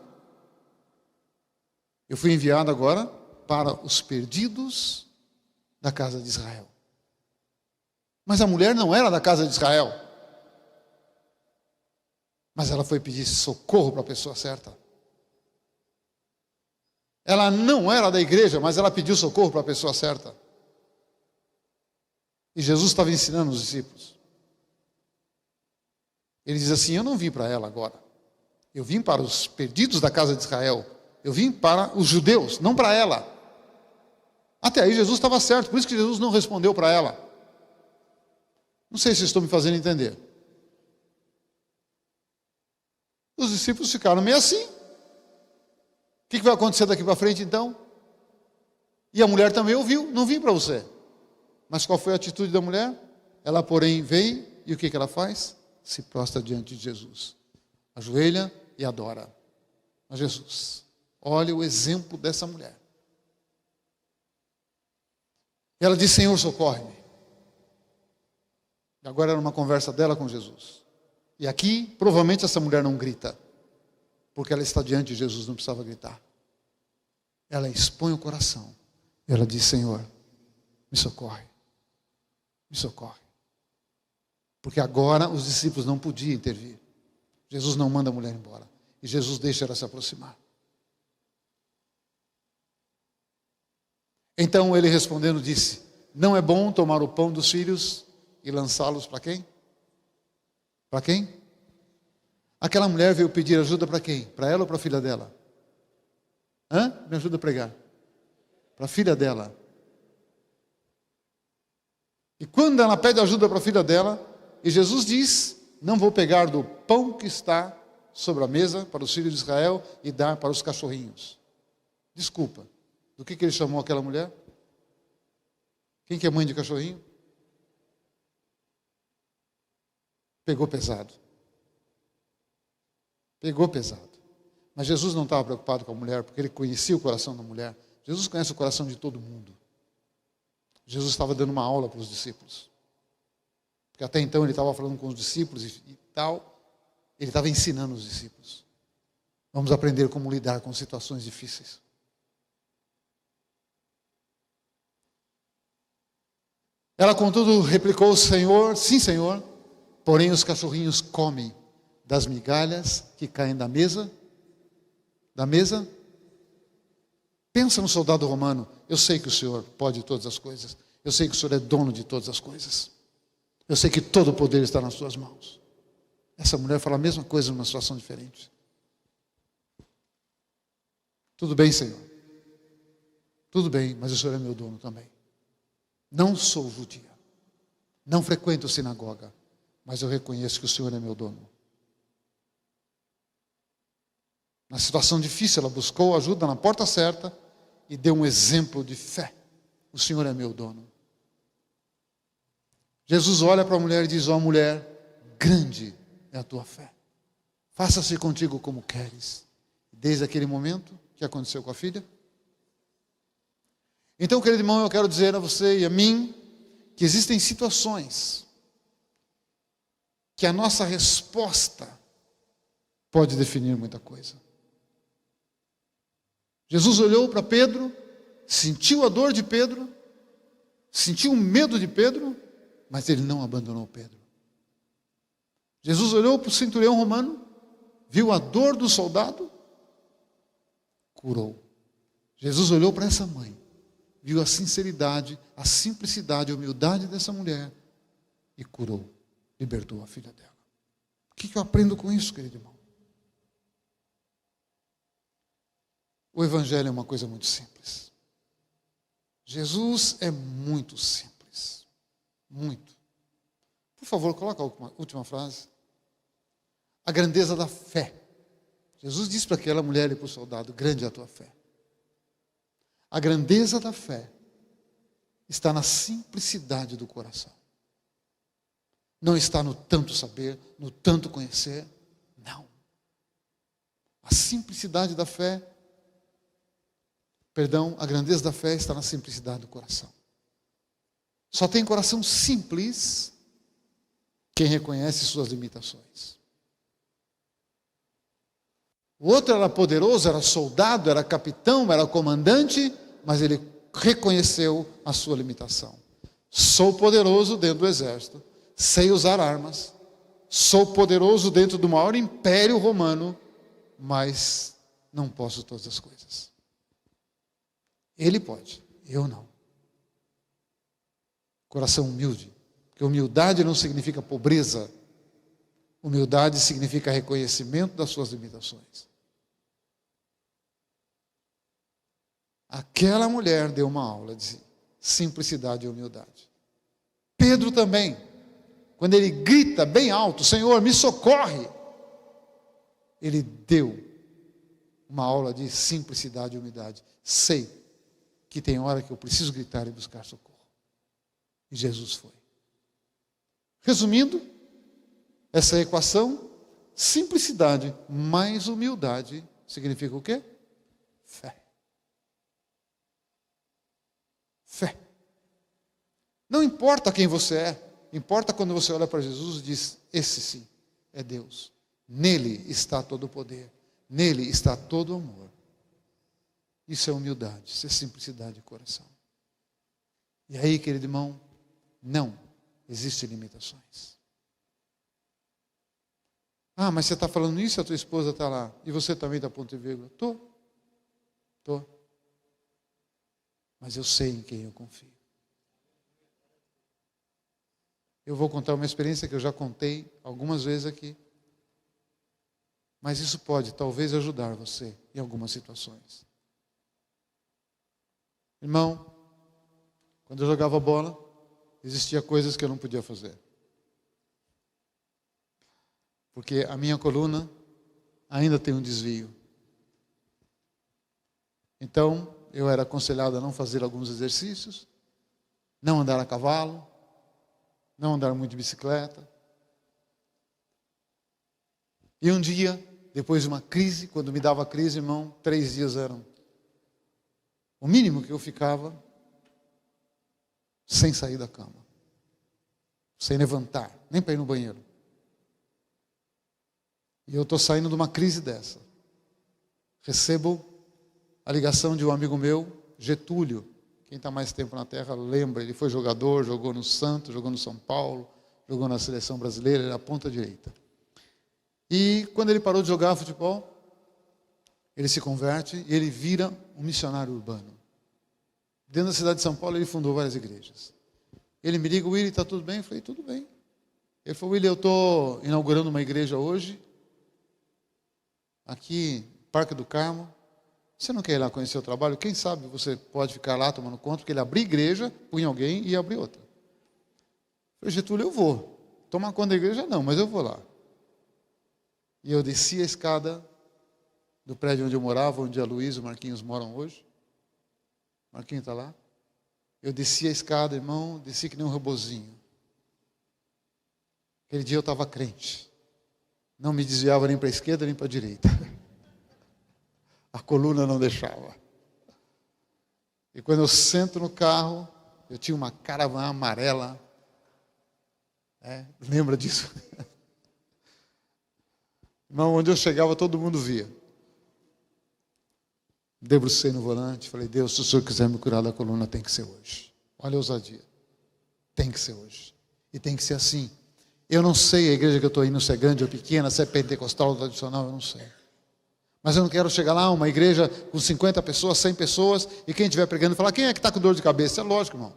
Eu fui enviado agora para os perdidos da casa de Israel. Mas a mulher não era da casa de Israel. Mas ela foi pedir socorro para a pessoa certa. Ela não era da igreja, mas ela pediu socorro para a pessoa certa. E Jesus estava ensinando os discípulos. Ele diz assim: eu não vim para ela agora. Eu vim para os perdidos da casa de Israel. Eu vim para os judeus, não para ela. Até aí Jesus estava certo, por isso que Jesus não respondeu para ela. Não sei se estou me fazendo entender. Os discípulos ficaram meio assim. O que vai acontecer daqui para frente então? E a mulher também ouviu: não vim para você. Mas qual foi a atitude da mulher? Ela, porém, veio e o que ela faz? Se prostra diante de Jesus. Ajoelha e adora a Jesus. Olha o exemplo dessa mulher. Ela diz: Senhor, socorre-me. Agora era uma conversa dela com Jesus. E aqui, provavelmente, essa mulher não grita. Porque ela está diante de Jesus, não precisava gritar. Ela expõe o coração. Ela diz: Senhor, me socorre. Me socorre. Porque agora os discípulos não podiam intervir. Jesus não manda a mulher embora. E Jesus deixa ela se aproximar. Então ele respondendo disse: não é bom tomar o pão dos filhos e lançá-los para quem? Para quem? Aquela mulher veio pedir ajuda para quem? Para ela ou para a filha dela? Me ajuda a pregar. Para a filha dela. E quando ela pede ajuda para a filha dela, e Jesus diz: não vou pegar do pão que está sobre a mesa para os filhos de Israel e dar para os cachorrinhos. Desculpa, do que ele chamou aquela mulher? Quem que é mãe de cachorrinho? Pegou pesado. Pegou pesado. Mas Jesus não estava preocupado com a mulher, porque ele conhecia o coração da mulher. Jesus conhece o coração de todo mundo. Jesus estava dando uma aula para os discípulos. Porque até então ele estava falando com os discípulos e tal. Ele estava ensinando os discípulos. Vamos aprender como lidar com situações difíceis. Ela, contudo, replicou: Senhor, sim, Senhor, porém os cachorrinhos comem das migalhas que caem da mesa. Da mesa. Pensa no soldado romano: eu sei que o Senhor pode todas as coisas. Eu sei que o Senhor é dono de todas as coisas. Eu sei que todo o poder está nas suas mãos. Essa mulher fala a mesma coisa numa situação diferente. Tudo bem, Senhor. Tudo bem, mas o Senhor é meu dono também. não sou judia, não frequento sinagoga, mas eu reconheço que o Senhor é meu dono. Na situação difícil, ela buscou ajuda na porta certa e deu um exemplo de fé. O Senhor é meu dono. Jesus olha para a mulher e diz: ó mulher, grande é a tua fé. Faça-se contigo como queres. Desde aquele momento, o que aconteceu com a filha? Então, querido irmão, eu quero dizer a você e a mim que existem situações que a nossa resposta pode definir muita coisa. Jesus olhou para Pedro, sentiu a dor de Pedro, sentiu o medo de Pedro, mas ele não abandonou Pedro. Jesus olhou para o centurião romano, viu a dor do soldado, curou. Jesus olhou para essa mãe, viu a sinceridade, a simplicidade, a humildade dessa mulher e curou, libertou a filha dela. O que eu aprendo com isso, querido irmão? O Evangelho é uma coisa muito simples. Jesus é muito simples. Muito. Por favor, coloca a última frase. A grandeza da fé. Jesus disse para aquela mulher e para o soldado: grande é a tua fé. A grandeza da fé está na simplicidade do coração. Não está no tanto saber, no tanto conhecer. Não. A simplicidade da fé, a grandeza da fé está na simplicidade do coração. Só tem coração simples quem reconhece suas limitações. O outro era poderoso, era soldado, era capitão, era comandante, mas ele reconheceu a sua limitação. Sou poderoso dentro do exército, sei usar armas, sou poderoso dentro do maior império romano, mas não posso todas as coisas. Ele pode, eu não. Coração humilde, porque humildade não significa pobreza, humildade significa reconhecimento das suas limitações. Aquela mulher deu uma aula de simplicidade e humildade. Pedro também, quando ele grita bem alto: Senhor, me socorre, ele deu uma aula de simplicidade e humildade. Sei que tem hora que eu preciso gritar e buscar socorro. E Jesus foi. Resumindo, essa equação, simplicidade mais humildade, significa o quê? Fé. Fé. Não importa quem você é, importa quando você olha para Jesus e diz: esse sim é Deus. Nele está todo o poder, nele está todo o amor. Isso é humildade, isso é simplicidade de coração. E aí, querido irmão, não existem limitações. Ah, mas você está falando isso, a tua esposa está lá, e você também está ponto e vírgula. Estou. Mas eu sei em quem eu confio. Eu vou contar uma experiência que eu já contei algumas vezes aqui. Mas isso pode, talvez, ajudar você em algumas situações. Irmão, quando eu jogava bola, existia coisas que eu não podia fazer. Porque a minha coluna ainda tem um desvio. Então, eu era aconselhado a não fazer alguns exercícios, não andar a cavalo, não andar muito de bicicleta. E um dia, depois de uma crise, quando me dava crise, irmão, 3 dias eram o mínimo que eu ficava sem sair da cama, sem levantar, nem para ir no banheiro. E eu estou saindo de uma crise dessa. Recebo a ligação de um amigo meu, Getúlio. Quem está mais tempo na Terra lembra, ele foi jogador, jogou no Santos, jogou no São Paulo, jogou na seleção brasileira, ele era ponta direita. E quando ele parou de jogar futebol, ele se converte e ele vira um missionário urbano. Dentro da cidade de São Paulo, ele fundou várias igrejas. Ele me liga: Willy, está tudo bem? Eu falei: tudo bem. Ele falou: Willy, eu estou inaugurando uma igreja hoje, aqui, Parque do Carmo, Você não quer ir lá conhecer o trabalho? Quem sabe você pode ficar lá tomando conta, porque ele abria igreja, punha alguém e ia abrir outra. Eu falei, Getúlio, eu vou. Tomar conta da igreja não, mas eu vou lá. E eu desci a escada do prédio onde eu morava, onde a Luísa e o Marquinhos moram hoje. O Marquinhos está lá. Eu desci a escada, irmão, desci que nem um robozinho. Aquele dia eu estava crente. Não me desviava nem para a esquerda nem para a direita. A coluna não deixava. E quando eu sento no carro, eu tinha uma caravana amarela. Lembra disso? Irmão, onde eu chegava todo mundo via. Debrucei no volante, falei, Deus, se o Senhor quiser me curar da coluna, tem que ser hoje. Olha a ousadia. Tem que ser hoje. E tem que ser assim. Eu não sei a igreja que eu estou indo, se é grande ou pequena, se é pentecostal ou tradicional, eu não sei. Mas eu não quero chegar lá, uma igreja com 50 pessoas, 100 pessoas, e quem estiver pregando falar, quem é que está com dor de cabeça? É lógico, irmão.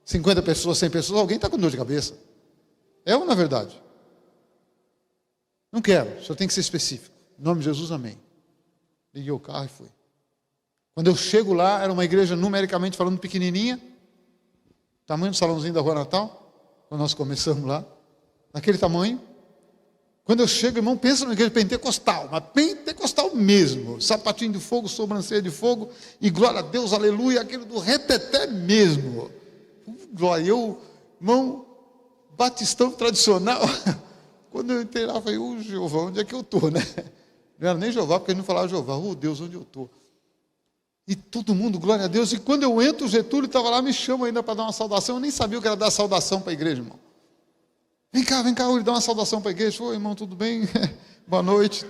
50 pessoas, 100 pessoas, alguém está com dor de cabeça. É ou não é verdade? Não quero, só tem que ser específico. Em nome de Jesus, amém. Liguei o carro e fui. Quando eu chego lá, era uma igreja numericamente falando pequenininha, tamanho do salãozinho da Rua Natal, quando nós começamos lá, naquele tamanho. Quando eu chego, irmão, pensa numa igreja pentecostal, mas pentecostal mesmo, sapatinho de fogo, sobrancelha de fogo, e glória a Deus, aleluia, aquele do reteté mesmo. Glória, eu, irmão, batistão tradicional. Quando eu entrei lá, eu falei, Jeová, onde é que eu estou, né? Não era nem Jeová, porque ele não falava Jeová, Deus, onde eu estou? E todo mundo, glória a Deus. E quando eu entro, o Getúlio estava lá, me chama ainda para dar uma saudação. Eu nem sabia o que era dar saudação para a igreja, irmão. Vem cá, ele dá uma saudação para a igreja. Oi, irmão, tudo bem? Boa noite.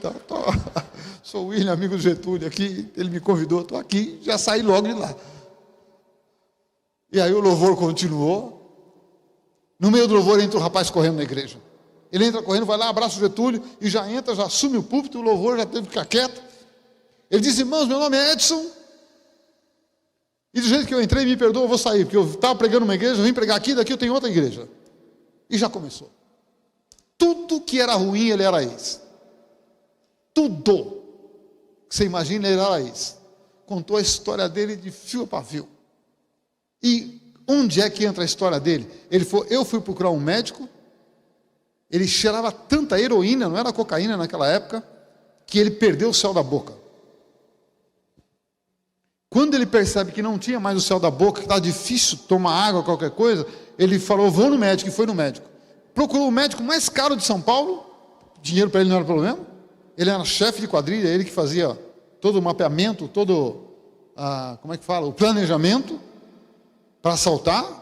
Sou o William, amigo do Getúlio aqui. Ele me convidou, estou aqui. Já saí logo de lá. E aí o louvor continuou. No meio do louvor entra o rapaz correndo na igreja. Ele entra correndo, vai lá, abraça o Getúlio e já entra, já assume o púlpito. O louvor já teve que ficar quieto. Ele diz, irmãos, meu nome é Edson. E do jeito que eu entrei, me perdoa, eu vou sair, porque eu estava pregando uma igreja, eu vim pregar aqui, daqui eu tenho outra igreja. E já começou. Tudo que era ruim, ele era ex. Tudo que você imagina, ele era ex. Contou a história dele de fio a pavio. E onde é que entra a história dele? Eu fui procurar um médico, ele cheirava tanta heroína, não era cocaína naquela época, que ele perdeu o céu da boca. Quando ele percebe que não tinha mais o céu da boca, que estava difícil tomar água, qualquer coisa, ele falou, vou no médico, e foi no médico. Procurou o médico mais caro de São Paulo, dinheiro para ele não era problema, ele era chefe de quadrilha, ele que fazia todo o mapeamento, o planejamento para assaltava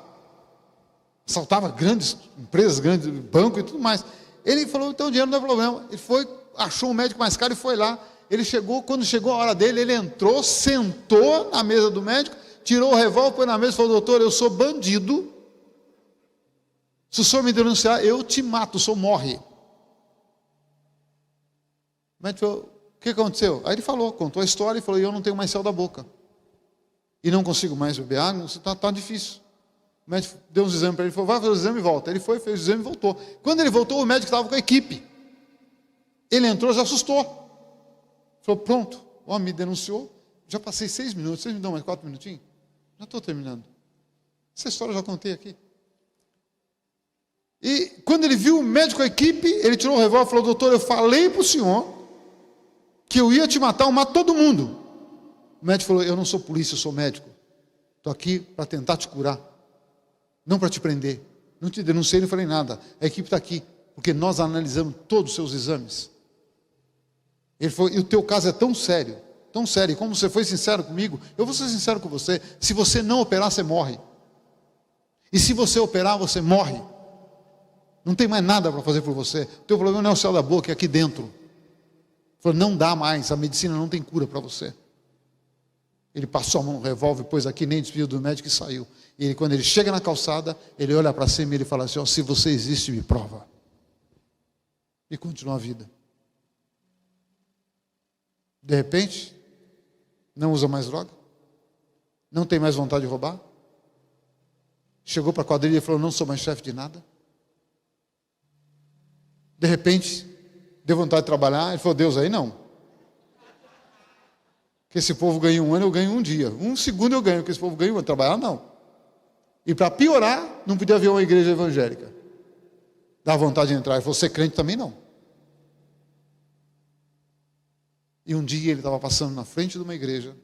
grandes empresas, grandes bancos e tudo mais. Ele falou, então o dinheiro não é problema. Ele foi, achou um médico mais caro e foi lá. Ele chegou, quando chegou a hora dele, ele entrou, sentou na mesa do médico, tirou o revólver, pôs na mesa e falou, doutor, eu sou bandido, se o senhor me denunciar, eu te mato, o senhor morre. O médico falou, o que aconteceu? Aí ele falou, contou a história e falou, eu não tenho mais céu da boca, e não consigo mais beber água, está difícil. O médico deu uns exames para ele, falou, vai fazer o exame e volta. Ele foi, fez o exame e voltou. Quando ele voltou, o médico estava com a equipe. Ele entrou, já assustou. Falou, pronto, o homem me denunciou, já passei 6 minutos, vocês me dão mais 4 minutinhos? Já estou terminando. Essa história eu já contei aqui. E quando ele viu o médico com a equipe, ele tirou o revólver e falou, doutor, eu falei para o senhor que eu ia te matar, eu mato todo mundo. O médico falou, eu não sou polícia, eu sou médico. Estou aqui para tentar te curar, não para te prender. Não te denunciei, não falei nada. A equipe está aqui, porque nós analisamos todos os seus exames. Ele falou, e o teu caso é tão sério, e como você foi sincero comigo, eu vou ser sincero com você, se você não operar, você morre. E se você operar, você morre. Não tem mais nada para fazer por você. O teu problema não é o céu da boca, é aqui dentro. Ele falou, não dá mais, a medicina não tem cura para você. Ele passou a mão no revólver, pôs aqui, nem despediu do médico e saiu. E quando ele chega na calçada, ele olha para cima e ele fala assim, se você existe, me prova. E continua a vida. De repente, não usa mais droga, não tem mais vontade de roubar, chegou para a quadrilha e falou, não sou mais chefe de nada. De repente, deu vontade de trabalhar, ele falou, Deus aí não. Que esse povo ganha um ano, eu ganho um dia. Um segundo eu ganho, que esse povo ganha um ano. Trabalhar, não. E para piorar, não podia haver uma igreja evangélica. Dá vontade de entrar. E você crente também não. E um dia ele estava passando na frente de uma igreja,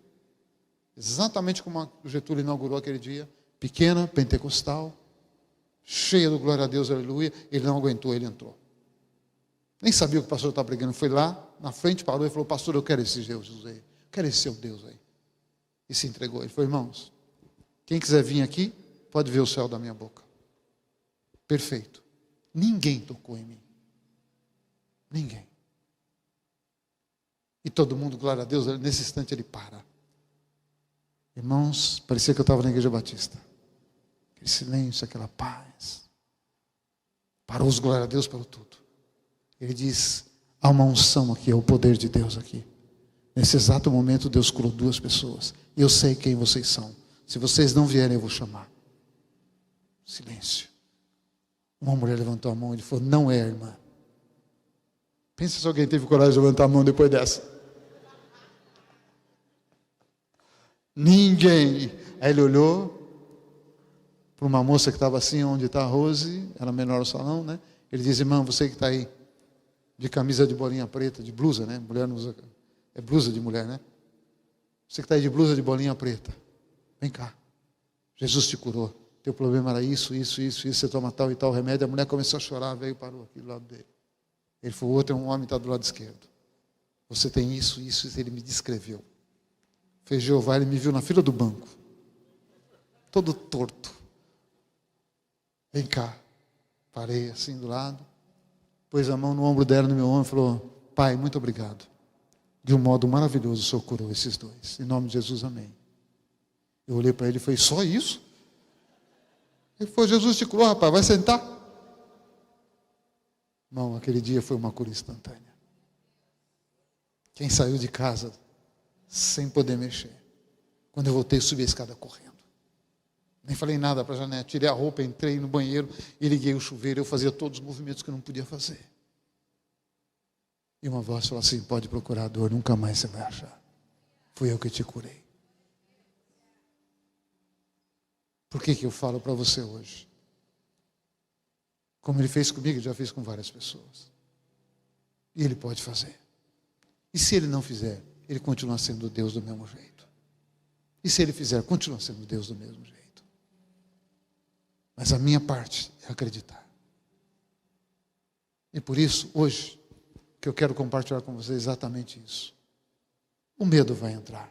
exatamente como o Getúlio inaugurou aquele dia, pequena, pentecostal, cheia do glória a Deus, aleluia. Ele não aguentou, ele entrou. Nem sabia o que o pastor estava pregando. Foi lá, na frente, parou e falou: pastor, eu quero esse Deus aí. Eu quero esse seu Deus aí. E se entregou. Ele falou: irmãos, quem quiser vir aqui, pode ver o céu da minha boca. Perfeito. Ninguém tocou em mim. Ninguém. E todo mundo, glória a Deus, nesse instante ele para. Irmãos, parecia que eu estava na igreja batista. Aquele silêncio, aquela paz. Parou os glória a Deus, parou tudo. Ele diz: há uma unção aqui, é o poder de Deus aqui. Nesse exato momento Deus curou 2 pessoas. E eu sei quem vocês são. Se vocês não vierem, eu vou chamar. Silêncio. Uma mulher levantou a mão e ele falou: não é, irmã. Pensa se alguém teve coragem de levantar a mão depois dessa. Ninguém. Aí ele olhou para uma moça que estava assim, onde está a Rose, era menor o salão, né? Ele diz: irmã, você que está aí, de camisa de bolinha preta, de blusa, né? Mulher não usa, é blusa de mulher, né? Você que está aí de blusa de bolinha preta, vem cá. Jesus te curou. Teu problema era isso, você toma tal e tal remédio. A mulher começou a chorar, veio e parou aqui do lado dele. Ele falou: o outro é um homem, está do lado esquerdo. Você tem isso, ele me descreveu. Fez Jeová, ele me viu na fila do banco, todo torto. Vem cá. Parei assim do lado, pôs a mão no ombro dela, no meu ombro, e falou: pai, muito obrigado. De um modo maravilhoso o Senhor curou esses 2. Em nome de Jesus, amém. Eu olhei para ele e falei: só isso? Ele falou: Jesus te curou, rapaz, vai sentar. Irmão, aquele dia foi uma cura instantânea. Quem saiu de casa sem poder mexer? Quando eu voltei, subi a escada correndo. Nem falei nada para a Janete. Tirei a roupa, entrei no banheiro e liguei o chuveiro. Eu fazia todos os movimentos que eu não podia fazer. E uma voz falou assim: pode procurar a dor, nunca mais você vai achar. Fui eu que te curei. Por que eu falo para você hoje? Como ele fez comigo, ele já fez com várias pessoas. E ele pode fazer. E se ele não fizer, ele continua sendo Deus do mesmo jeito. E se ele fizer, continua sendo Deus do mesmo jeito. Mas a minha parte é acreditar. E por isso, hoje, que eu quero compartilhar com você exatamente isso. O medo vai entrar.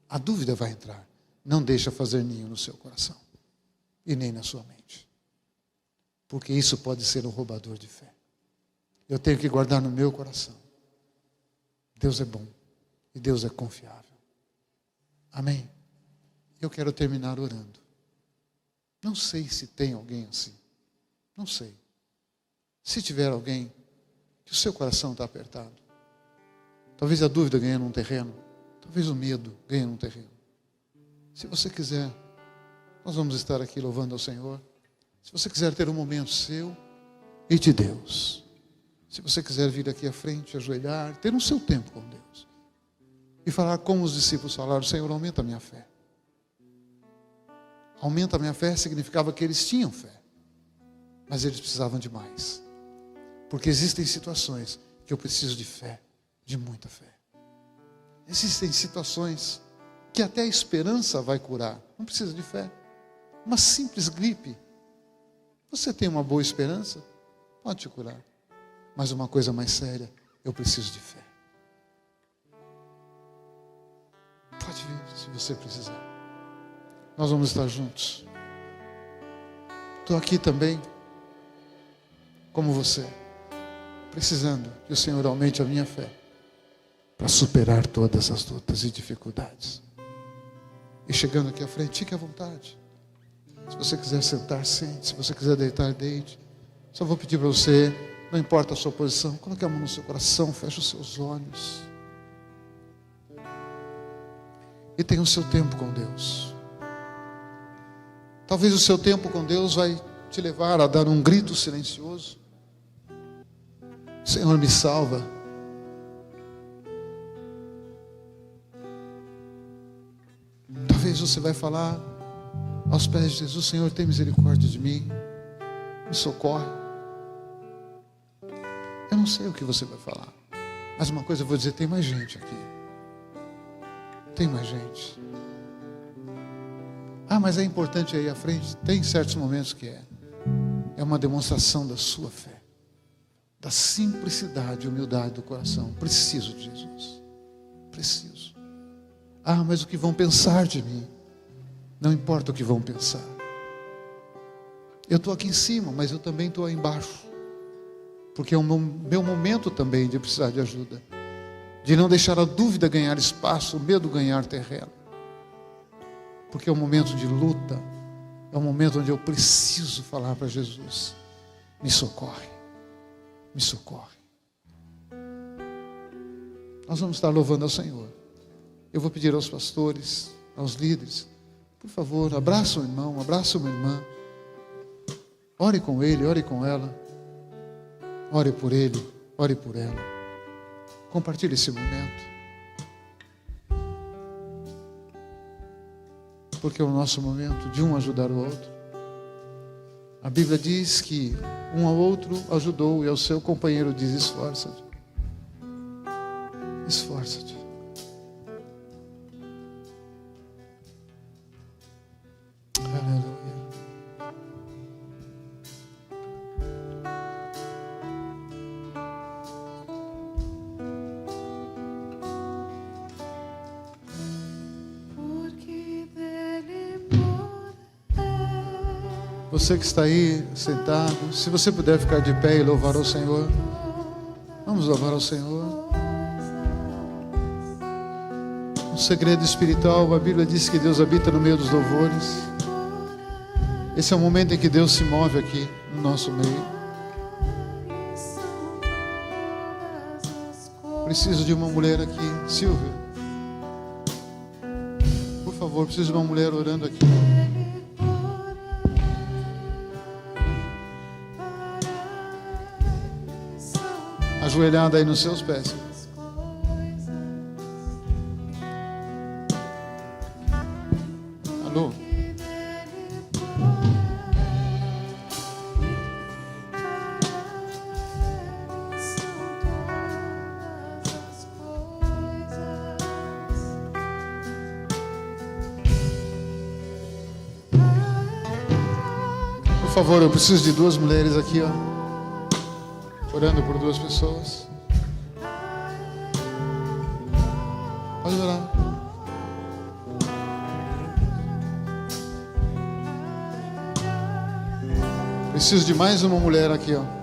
A dúvida vai entrar. Não deixa fazer ninho no seu coração. E nem na sua mente. Porque isso pode ser um roubador de fé. Eu tenho que guardar no meu coração: Deus é bom. E Deus é confiável. Amém? Eu quero terminar orando. Não sei se tem alguém assim. Não sei. Se tiver alguém que o seu coração está apertado, talvez a dúvida ganhe num terreno, talvez o medo ganhe num terreno. Se você quiser, nós vamos estar aqui louvando ao Senhor. Se você quiser ter um momento seu e de Deus, se você quiser vir aqui à frente, ajoelhar, ter um seu tempo com Deus e falar como os discípulos falaram: Senhor, aumenta a minha fé. Aumenta a minha fé significava que eles tinham fé, mas eles precisavam de mais. Porque existem situações que eu preciso de fé, de muita fé. Existem situações que até a esperança vai curar, não precisa de fé. Uma simples gripe, você tem uma boa esperança, pode te curar. Mas uma coisa mais séria, eu preciso de fé. Pode vir se você precisar. Nós vamos estar juntos. Estou aqui também, como você, precisando que o Senhor aumente a minha fé para superar todas as lutas e dificuldades. E chegando aqui à frente, fique à vontade. Se você quiser sentar, sente. Se você quiser deitar, deite. Só vou pedir para você, não importa a sua posição, coloque a mão no seu coração, feche os seus olhos. E tenha o seu tempo com Deus. Talvez o seu tempo com Deus vai te levar a dar um grito silencioso: Senhor, me salva. Talvez você vai falar aos pés de Jesus: Senhor, tem misericórdia de mim, me socorre. Eu não sei o que você vai falar, mas uma coisa eu vou dizer: tem mais gente aqui. Tem mais gente. Ah, mas é importante aí à frente. Tem certos momentos que é. É uma demonstração da sua fé, da simplicidade e humildade do coração. Preciso de Jesus. Preciso. Ah, mas o que vão pensar de mim? Não importa o que vão pensar. Eu estou aqui em cima, mas eu também estou aí embaixo. Porque é o meu momento também de precisar de ajuda. De não deixar a dúvida ganhar espaço, o medo ganhar terreno. Porque é um momento de luta. É um momento onde eu preciso falar para Jesus: me socorre, me socorre. Nós vamos estar louvando ao Senhor. Eu vou pedir aos pastores, aos líderes: por favor, abraça o irmão, abraça uma irmã. Ore com ele, ore com ela. Ore por ele, ore por ela. Compartilhe esse momento. Porque é o nosso momento de um ajudar o outro. A Bíblia diz que um ao outro ajudou, e ao seu companheiro diz: esforça-te. Esforça-te. Aleluia. Você que está aí sentado, se você puder ficar de pé e louvar ao Senhor, vamos louvar ao Senhor. Um segredo espiritual, a Bíblia diz que Deus habita no meio dos louvores. Esse é o momento em que Deus se move aqui no nosso meio. Preciso de uma mulher aqui, Silvia. Por favor, preciso de uma mulher orando aqui. Ajoelhada aí nos seus pés. Alô? Por favor, eu preciso de duas mulheres aqui, ó. Orando por duas pessoas. Pode orar. Preciso de mais uma mulher aqui, ó.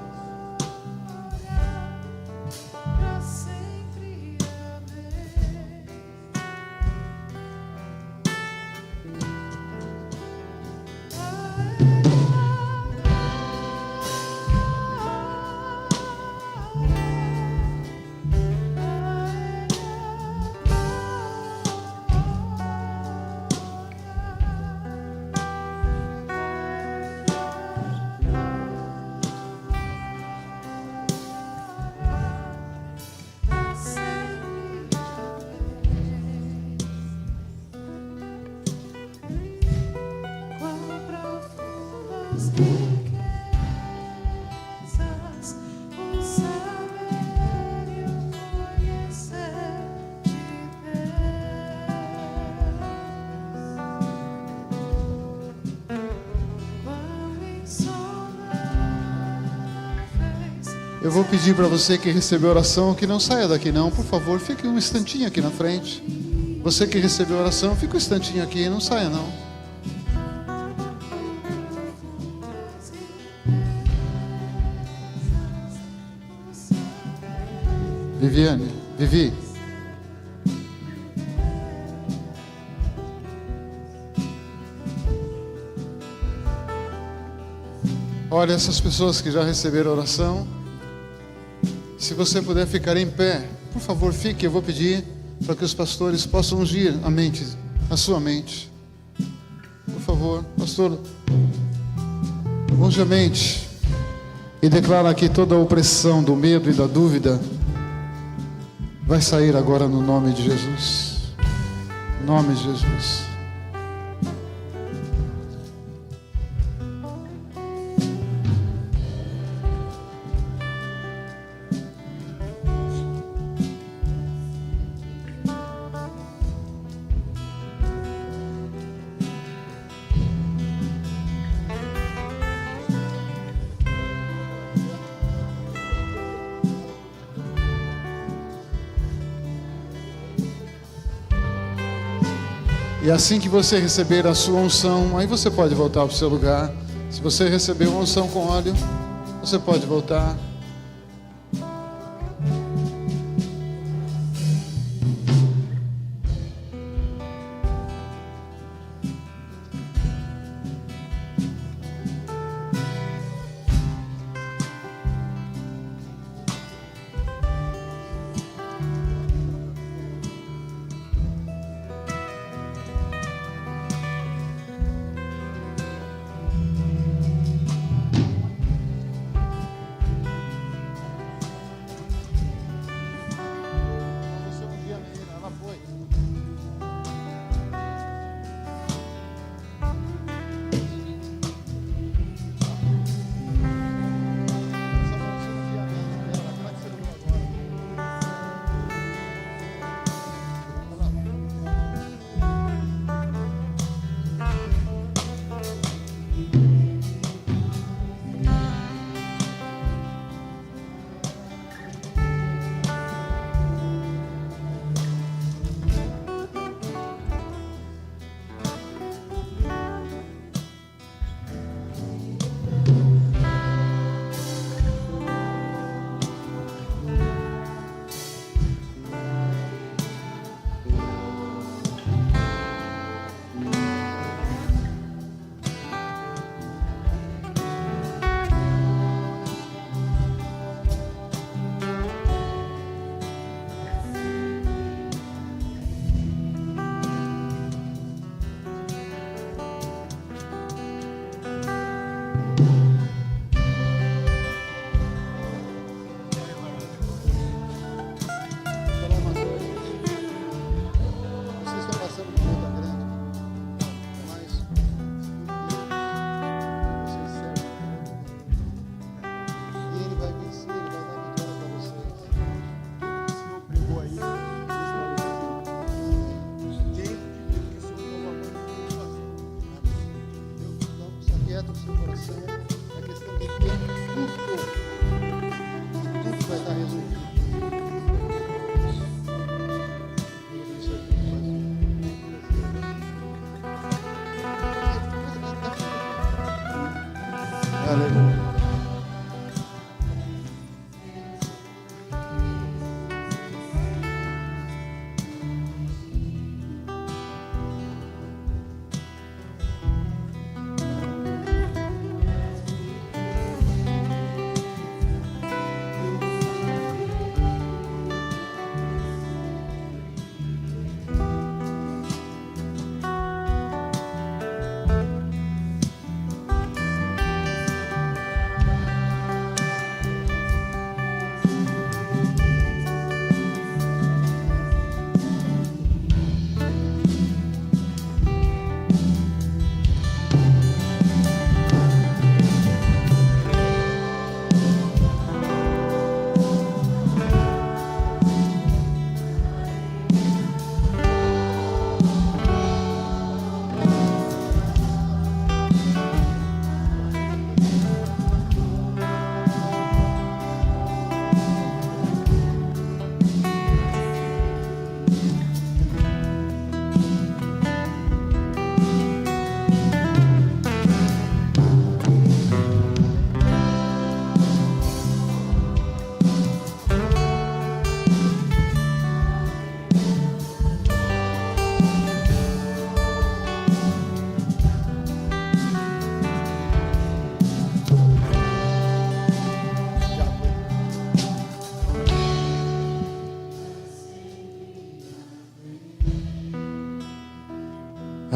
Eu vou pedir para você que recebeu oração que não saia daqui não, por favor, fique um instantinho aqui na frente. Você que recebeu oração, fica um instantinho aqui, não saia não. Viviane, Vivi. Olha, essas pessoas que já receberam oração, se você puder ficar em pé, por favor, fique. Eu vou pedir para que os pastores possam ungir a sua mente. Por favor, pastor, unja a mente e declara que toda a opressão do medo e da dúvida vai sair agora no nome de Jesus. Em nome de Jesus. E assim que você receber a sua unção, aí você pode voltar para o seu lugar. Se você recebeu uma unção com óleo, você pode voltar. Aleluia.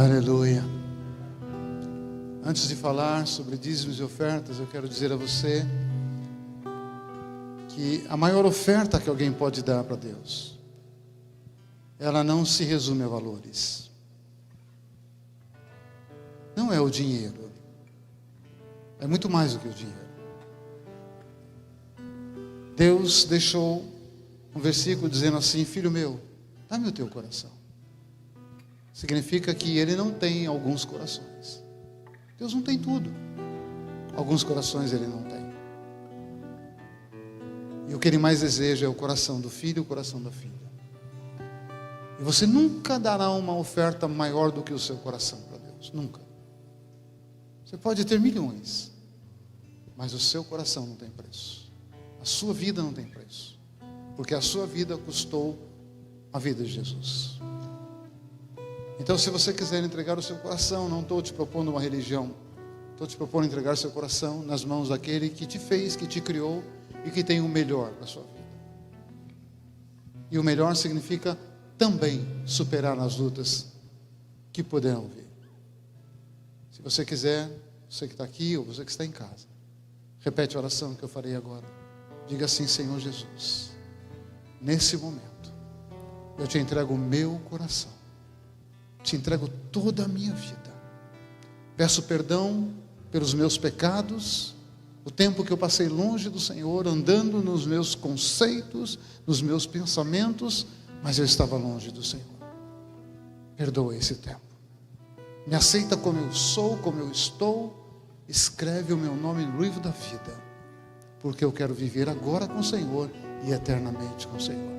Aleluia. Antes de falar sobre dízimos e ofertas, eu quero dizer a você que a maior oferta que alguém pode dar para Deus, ela não se resume a valores. Não é o dinheiro. É muito mais do que o dinheiro. Deus deixou um versículo dizendo assim: filho meu, dá-me o teu coração. Significa que Ele não tem alguns corações. Deus não tem tudo. Alguns corações Ele não tem. E o que Ele mais deseja é o coração do filho e o coração da filha. E você nunca dará uma oferta maior do que o seu coração para Deus. Nunca. Você pode ter milhões, mas o seu coração não tem preço. A sua vida não tem preço. Porque a sua vida custou a vida de Jesus. Então, se você quiser entregar o seu coração, não estou te propondo uma religião. Estou te propondo entregar seu coração nas mãos daquele que te fez, que te criou e que tem o melhor para a sua vida. E o melhor significa também superar as lutas que poderão vir. Se você quiser, você que está aqui ou você que está em casa, repete a oração que eu farei agora. Diga assim: Senhor Jesus, nesse momento, eu te entrego o meu coração, te entrego toda a minha vida. Peço perdão pelos meus pecados, o tempo que eu passei longe do Senhor, andando nos meus conceitos, nos meus pensamentos, mas eu estava longe do Senhor. Perdoa esse tempo. Me aceita como eu sou, como eu estou. Escreve o meu nome no livro da vida, porque eu quero viver agora com o Senhor e eternamente com o Senhor.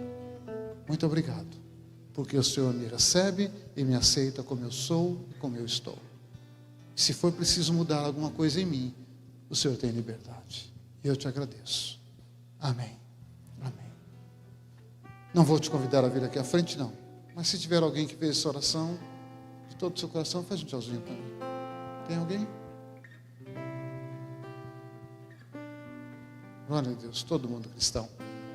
Muito obrigado, porque o Senhor me recebe e me aceita como eu sou e como eu estou. Se for preciso mudar alguma coisa em mim, o Senhor tem liberdade. E eu te agradeço. Amém. Amém. Não vou te convidar a vir aqui à frente, não. Mas se tiver alguém que fez essa oração de todo o seu coração, faz um tchauzinho para mim. Tem alguém? Glória a Deus, todo mundo cristão.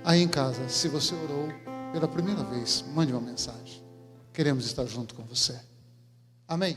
Aí em casa, se você orou pela primeira vez, mande uma mensagem. Queremos estar junto com você. Amém.